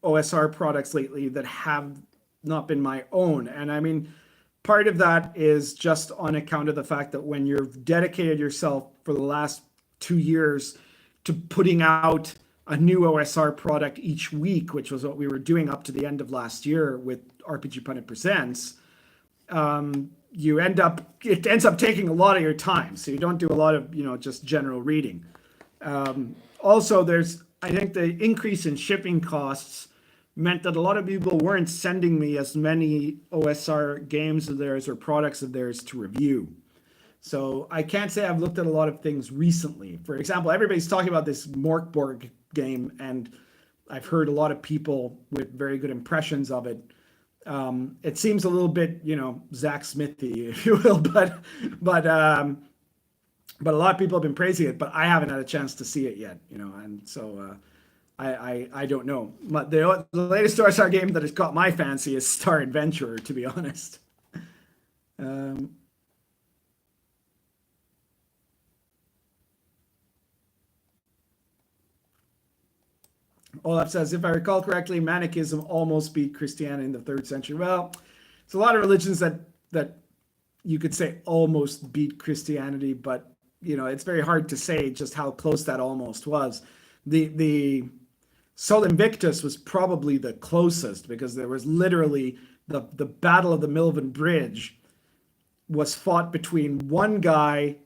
OSR products lately that have not been my own, and I mean, part of that is just on account of the fact that when you've dedicated yourself for the last 2 years to putting out a new OSR product each week, which was what we were doing up to the end of last year with RPG Pundit Presents, it ends up taking a lot of your time. So you don't do a lot of, just general reading. Also, I think the increase in shipping costs meant that a lot of people weren't sending me as many OSR games of theirs or products of theirs to review. So I can't say I've looked at a lot of things recently. For example, everybody's talking about this Morkborg game, and I've heard a lot of people with very good impressions of it. It seems a little bit, Zach Smithy, if you will, but a lot of people have been praising it, but I haven't had a chance to see it yet, and so I don't know. But the latest Star game that has caught my fancy is Star Adventurer, to be honest. Olaf says, if I recall correctly, Manichaeism almost beat Christianity in the 3rd century. Well, it's a lot of religions that you could say almost beat Christianity, but it's very hard to say just how close that almost was. The Sol Invictus was probably the closest, because there was literally the Battle of the Milvan Bridge was fought between one guy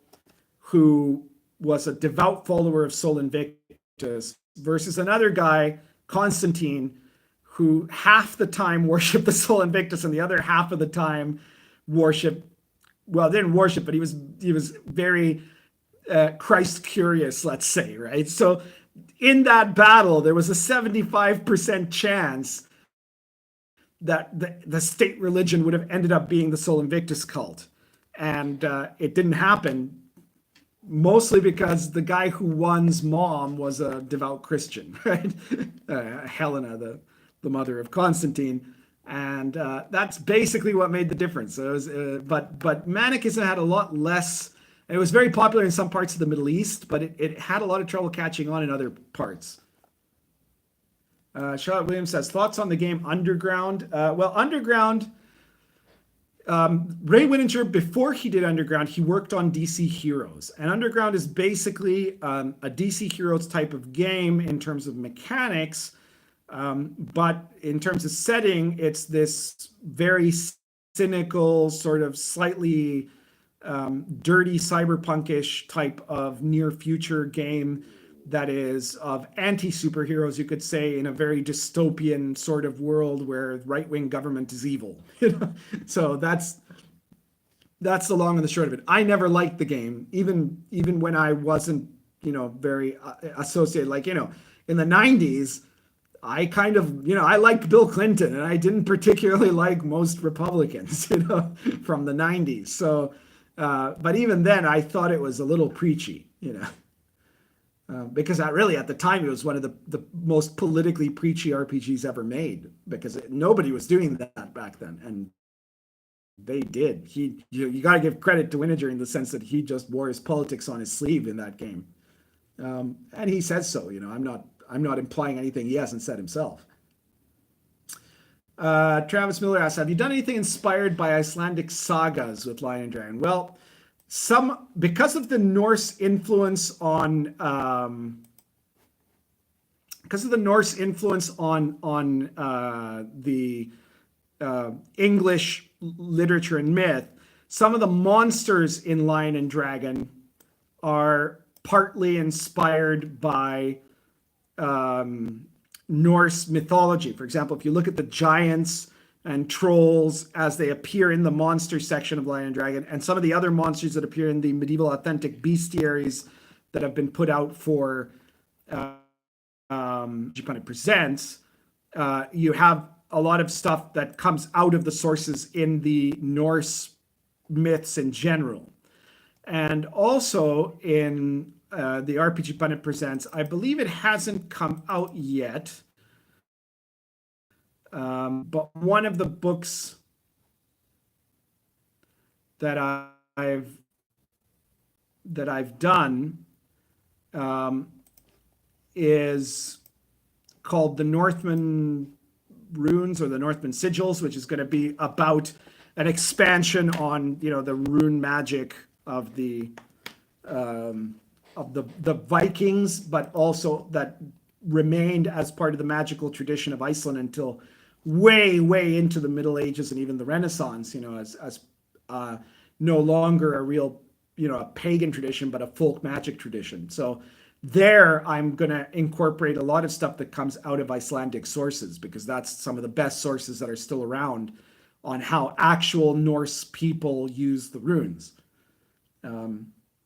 who was a devout follower of Sol Invictus versus another guy, Constantine, who half the time worshiped the Sol Invictus and the other half of the time didn't worship, but he was very Christ curious, let's say, right? So in that battle, there was a 75% chance that the state religion would have ended up being the Sol Invictus cult. And it didn't happen, mostly because the guy who won's mom was a devout Christian, right? Helena, the mother of Constantine. And that's basically what made the difference. So it was, but Manichaeism had a lot less. It was very popular in some parts of the Middle East, but it had a lot of trouble catching on in other parts. Charlotte Williams says, thoughts on the game Underground? Underground, Ray Winninger, before he did Underground, he worked on DC Heroes. And Underground is basically a DC Heroes type of game in terms of mechanics. But in terms of setting, it's this very cynical, sort of slightly dirty cyberpunkish type of near future game that is of anti-superheroes, you could say, in a very dystopian sort of world where right-wing government is evil. So that's the long and the short of it. I never liked the game, even when I wasn't very associated. Like, in the 90s, I kind of, I liked Bill Clinton, and I didn't particularly like most Republicans, from the 90s. So, but even then, I thought it was a little preachy, because really at the time it was one of the most politically preachy RPGs ever made, because nobody was doing that back then, and they did. You got to give credit to Winninger in the sense that he just wore his politics on his sleeve in that game, and he says so. I'm not implying anything he hasn't said himself. Travis Miller asks, have you done anything inspired by Icelandic sagas with Lion and Dragon? Well, because of the Norse influence on the English literature and myth, some of the monsters in Lion and Dragon are partly inspired by Norse mythology. For example, if you look at the giants and trolls as they appear in the monster section of Lion and Dragon, and some of the other monsters that appear in the medieval authentic bestiaries that have been put out for RPGPundit Presents, you have a lot of stuff that comes out of the sources in the Norse myths in general. And also in the RPGPundit Presents, I believe it hasn't come out yet, but one of the books that I've done is called the Northman Runes, or the Northman Sigils, which is going to be about an expansion on the rune magic of the Vikings, but also that remained as part of the magical tradition of Iceland until way into the Middle Ages and even the Renaissance, as no longer a real a pagan tradition, but a folk magic tradition. So there I'm going to incorporate a lot of stuff that comes out of Icelandic sources, because that's some of the best sources that are still around on how actual Norse people use the runes.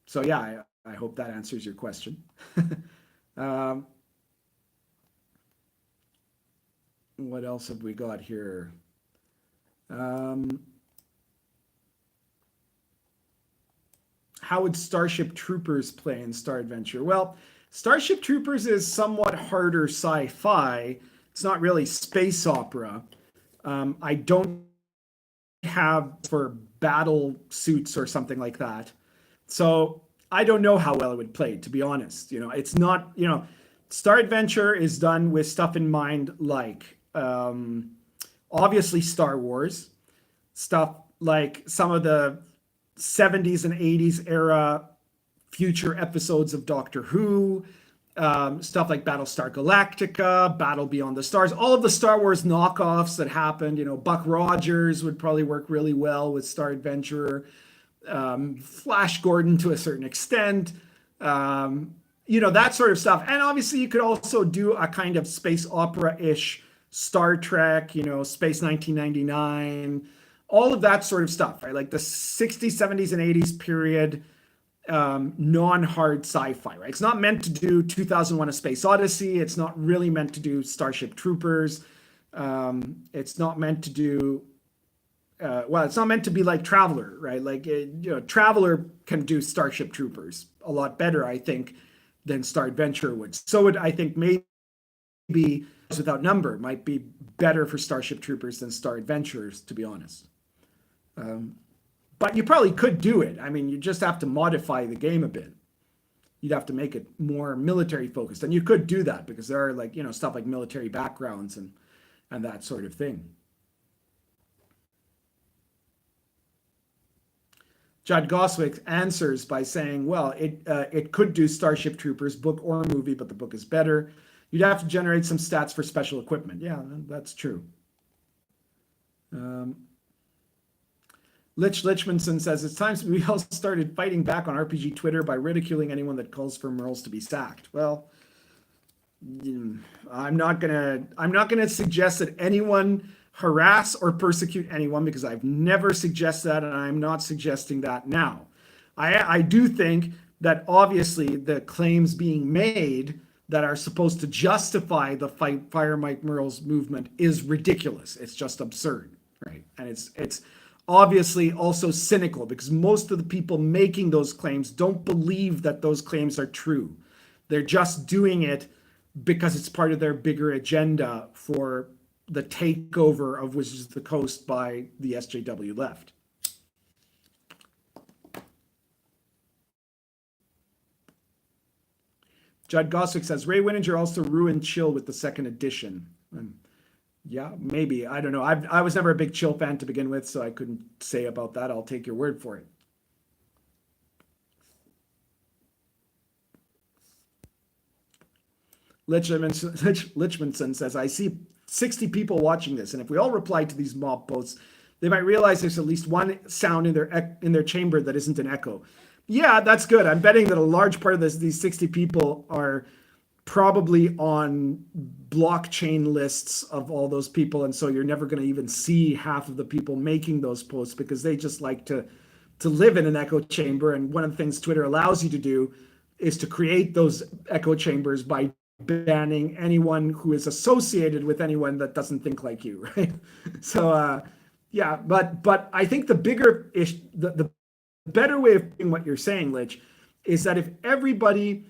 So yeah, I hope that answers your question. um, what else have we got here? How would Starship Troopers play in Star Adventure? Well, Starship Troopers is somewhat harder sci-fi. It's not really space opera. I don't have for battle suits or something like that. So I don't know how well it would play, to be honest. It's not, Star Adventure is done with stuff in mind like obviously Star Wars, stuff like some of the 70s and 80s era future episodes of Doctor Who, stuff like Battlestar Galactica, Battle Beyond the Stars, all of the Star Wars knockoffs that happened. Buck Rogers would probably work really well with Star Adventurer. Flash Gordon to a certain extent, that sort of stuff. And obviously you could also do a kind of space opera-ish Star Trek, Space 1999, all of that sort of stuff, right? Like the 60s, 70s, and 80s period, non-hard sci-fi, right? It's not meant to do 2001: A Space Odyssey. It's not really meant to do Starship Troopers. It's not meant to do it's not meant to be like Traveler, right? Like, Traveler can do Starship Troopers a lot better, I think, than Star Adventure would. So would, I think, maybe Without Number might be better for Starship Troopers than Star Adventures, to be honest. But you probably could do it. I mean, you just have to modify the game a bit. You'd have to make it more military focused. And you could do that because there are stuff like military backgrounds and that sort of thing. Judd Goswick answers by saying, well, it could do Starship Troopers, book or movie, but the book is better. You'd have to generate some stats for special equipment. Yeah, that's true. Lich Lichmanson says, it's time we all started fighting back on RPG Twitter by ridiculing anyone that calls for Merles to be sacked. Well, I'm not gonna suggest that anyone harass or persecute anyone because I've never suggested that, and I'm not suggesting that now. I do think that obviously the claims being made that are supposed to justify the Fire Mike Merles movement is ridiculous. It's just absurd, right? And it's obviously also cynical because most of the people making those claims don't believe that those claims are true. They're just doing it because it's part of their bigger agenda for the takeover of Wizards of the Coast by the SJW left. Judd Goswick says, Ray Winninger also ruined Chill with the second edition. Yeah, maybe. I don't know. I was never a big Chill fan to begin with, so I couldn't say about that. I'll take your word for it. Lichmanson says, I see 60 people watching this, and if we all reply to these mob posts, they might realize there's at least one sound in their chamber that isn't an echo. Yeah, that's good. I'm betting that a large part of these 60 people are probably on blockchain lists of all those people, and so you're never going to even see half of the people making those posts because they just like to live in an echo chamber. And one of the things Twitter allows you to do is to create those echo chambers by banning anyone who is associated with anyone that doesn't think like you, right? So yeah, but I think the bigger issue, the better way of doing what you're saying, Lich, is that if everybody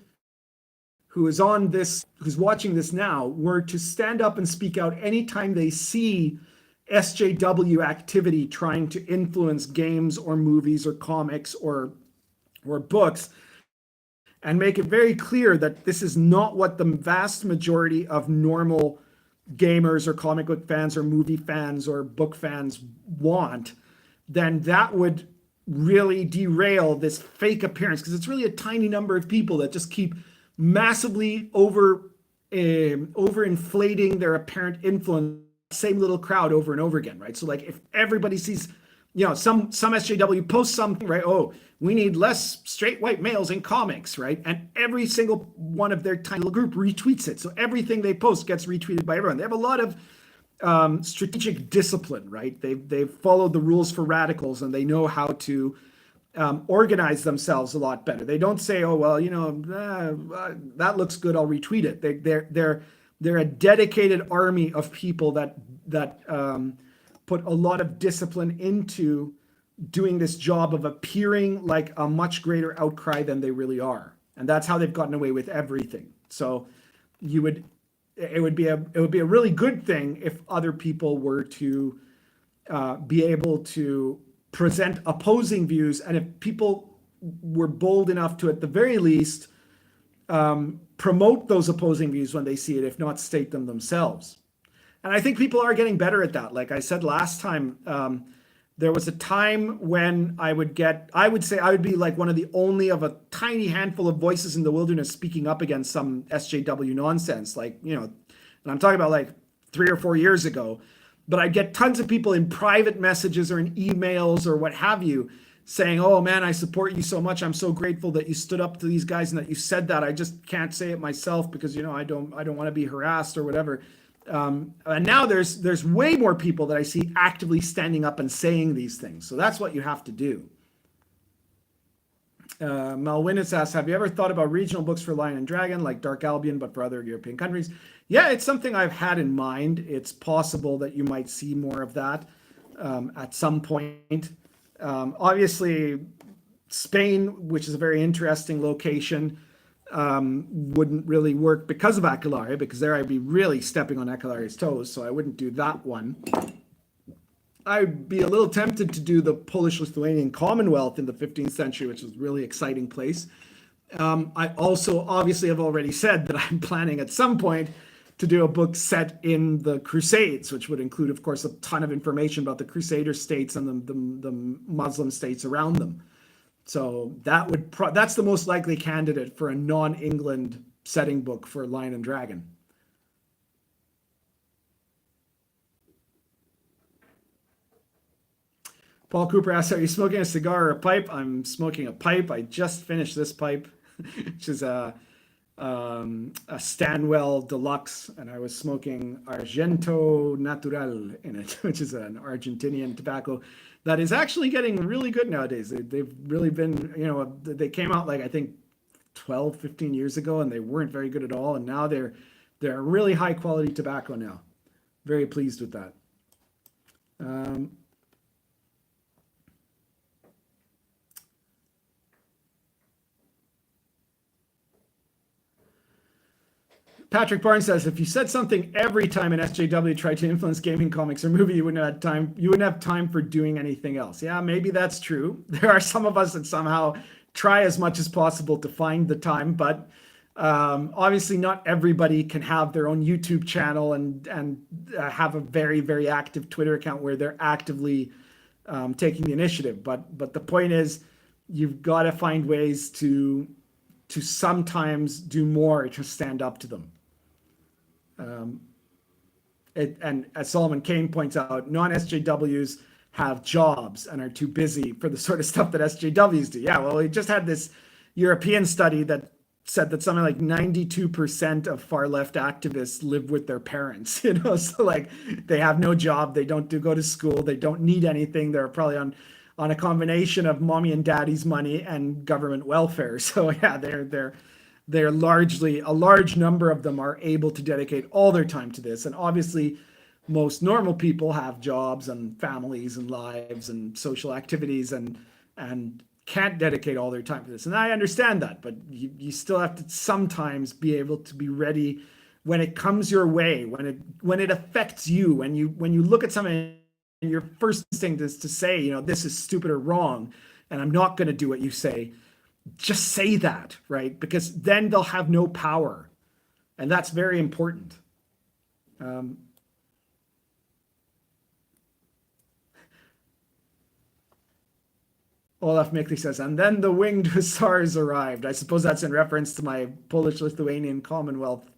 who is on this, who's watching this now, were to stand up and speak out anytime they see SJW activity trying to influence games or movies or comics or books, and make it very clear that this is not what the vast majority of normal gamers or comic book fans or movie fans or book fans want, then that would really derail this fake appearance, because it's really a tiny number of people that just keep massively overinflating their apparent influence, same little crowd over and over again, right? So like if everybody sees, some SJW posts something, right? Oh, we need less straight white males in comics, right? And every single one of their tiny little group retweets it. So everything they post gets retweeted by everyone. They have a lot of strategic discipline, right? They've followed the rules for radicals, and they know how to organize themselves a lot better. They don't say, "Oh well, that looks good. I'll retweet it." They're a dedicated army of people that put a lot of discipline into doing this job of appearing like a much greater outcry than they really are, and that's how they've gotten away with everything. So it would be a really good thing if other people were to be able to present opposing views, and if people were bold enough to, at the very least, promote those opposing views when they see it, if not state them themselves. And I think people are getting better at that. Like I said last time, there was a time when I would say I would be like one of the only of a tiny handful of voices in the wilderness speaking up against some SJW nonsense. And I'm talking about like 3 or 4 years ago. But I'd get tons of people in private messages or in emails or what have you saying, "Oh man, I support you so much. I'm so grateful that you stood up to these guys and that you said that. I just can't say it myself because I don't want to be harassed or whatever." And now there's way more people that I see actively standing up and saying these things. So that's what you have to do. Malwinnis asks, "Have you ever thought about regional books for Lion and Dragon, like Dark Albion, but for other European countries?" Yeah, it's something I've had in mind. It's possible that you might see more of that at some point. Obviously, Spain, which is a very interesting location, wouldn't really work because of Aquilare, because there I'd be really stepping on Aquilare's toes, so I wouldn't do that one. I'd be a little tempted to do the Polish-Lithuanian Commonwealth in the 15th century, which is a really exciting place. I also obviously have already said that I'm planning at some point to do a book set in the Crusades, which would include, of course, a ton of information about the Crusader states and the Muslim states around them. So that's the most likely candidate for a non-England setting book for Lion and Dragon. Paul Cooper asks, "Are you smoking a cigar or a pipe?" I'm smoking a pipe. I just finished this pipe, which is a Stanwell Deluxe, and I was smoking Argento Natural in it, which is an Argentinian tobacco that is actually getting really good nowadays. They've really been, they came out like I think 12, 15 years ago, and they weren't very good at all, and now they're a really high quality tobacco now. Very pleased with that. Patrick Barnes says, "If you said something every time an SJW tried to influence gaming, comics, or movie, you wouldn't have time for doing anything else." Yeah, maybe that's true. There are some of us that somehow try as much as possible to find the time, but obviously not everybody can have their own YouTube channel and have a very, very active Twitter account where they're actively taking the initiative. But the point is, you've got to find ways to sometimes do more to stand up to them. And as Solomon Kane points out, non-SJWs have jobs and are too busy for the sort of stuff that SJWs do. Yeah, well, we just had this European study that said that something like 92% of far left activists live with their parents, so like they have no job, they don't go to school, they don't need anything, they're probably on a combination of mommy and daddy's money and government welfare. So yeah, they're largely, a large number of them are able to dedicate all their time to this. And obviously most normal people have jobs and families and lives and social activities and can't dedicate all their time to this. And I understand that, but you still have to sometimes be able to be ready when it comes your way, when it affects you, when you look at something and your first instinct is to say, this is stupid or wrong, and I'm not going to do what you say. Just say that, right? Because then they'll have no power. And that's very important. Olaf Mickley says, "And then the winged hussars arrived." I suppose that's in reference to my Polish-Lithuanian Commonwealth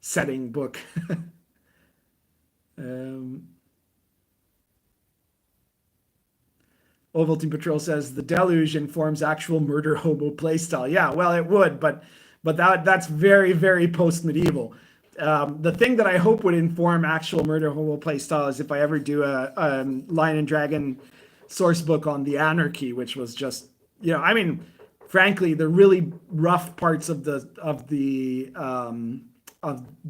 setting book. Ovaltine Patrol says, "The deluge informs actual murder hobo playstyle." Yeah, well, it would, but that's very, very post-medieval. The thing that I hope would inform actual murder hobo playstyle is if I ever do a Lion and Dragon source book on the Anarchy, which was just, I mean, frankly, the really rough parts of the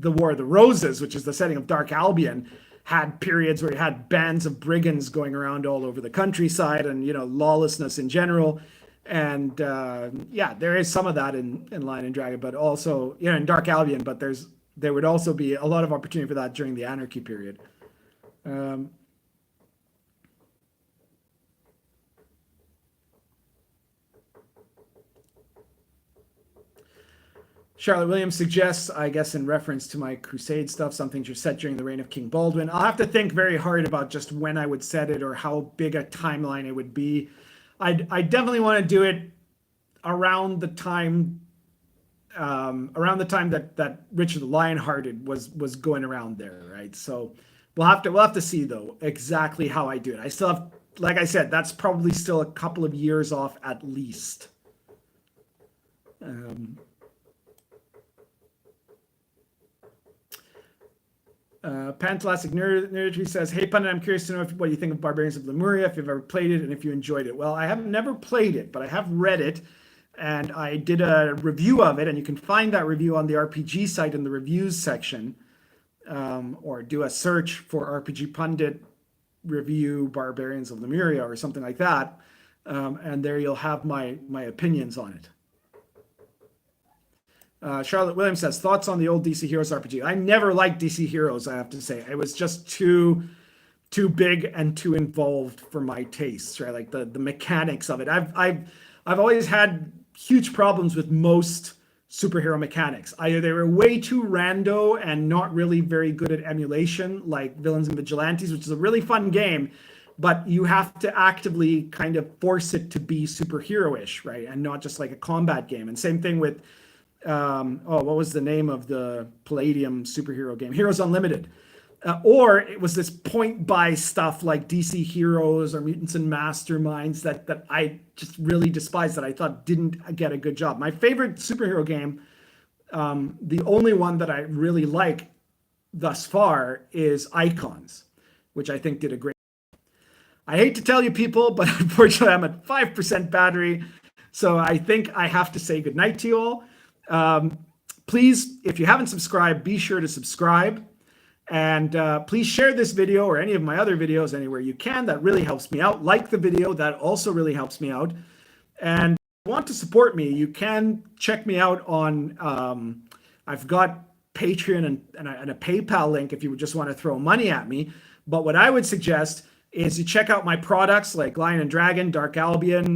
War of the Roses, which is the setting of Dark Albion, had periods where you had bands of brigands going around all over the countryside, and lawlessness in general. And yeah, there is some of that in Lion and Dragon, but also in Dark Albion. But there would also be a lot of opportunity for that during the Anarchy period. Charlotte Williams suggests, I guess in reference to my Crusade stuff, some things are set during the reign of King Baldwin. I'll have to think very hard about just when I would set it or how big a timeline it would be. I definitely want to do it around the time that Richard the Lionhearted was going around there, right? So we'll have to see though exactly how I do it. I still have, like I said, that's probably still a couple of years off at least. Pantalastic Nerdry says, "Hey Pundit, I'm curious to know what you think of Barbarians of Lemuria, if you've ever played it and if you enjoyed it." Well, I have never played it, but I have read it, and I did a review of it, and you can find that review on the RPG site in the reviews section, or do a search for RPG Pundit review Barbarians of Lemuria or something like that, and there you'll have my opinions on it. Charlotte Williams says, thoughts on the old DC Heroes RPG. I never liked DC Heroes, I have to say. It was just too big and too involved for my tastes, right? Like the mechanics of it. I've always had huge problems with most superhero mechanics. Either they were way too rando and not really very good at emulation, like Villains and Vigilantes, which is a really fun game, but you have to actively kind of force it to be superhero-ish, right? And not just like a combat game. And same thing with what was the name of the Palladium superhero game? Heroes Unlimited. Or it was this point buy stuff like DC Heroes or Mutants and Masterminds that I just really despised, that I thought didn't get a good job. My favorite superhero game, the only one that I really like thus far, is Icons, which I think did a great job. I hate to tell you people, but unfortunately I'm at 5% battery. So I think I have to say goodnight to you all. Please, if you haven't subscribed, be sure to subscribe, and please share this video or any of my other videos anywhere you can. That really helps me out. Like the video, that also really helps me out. And if you want to support me, you can check me out on I've got Patreon and a PayPal link if you would just want to throw money at me. But what I would suggest is you check out my products like Lion and Dragon, Dark Albion,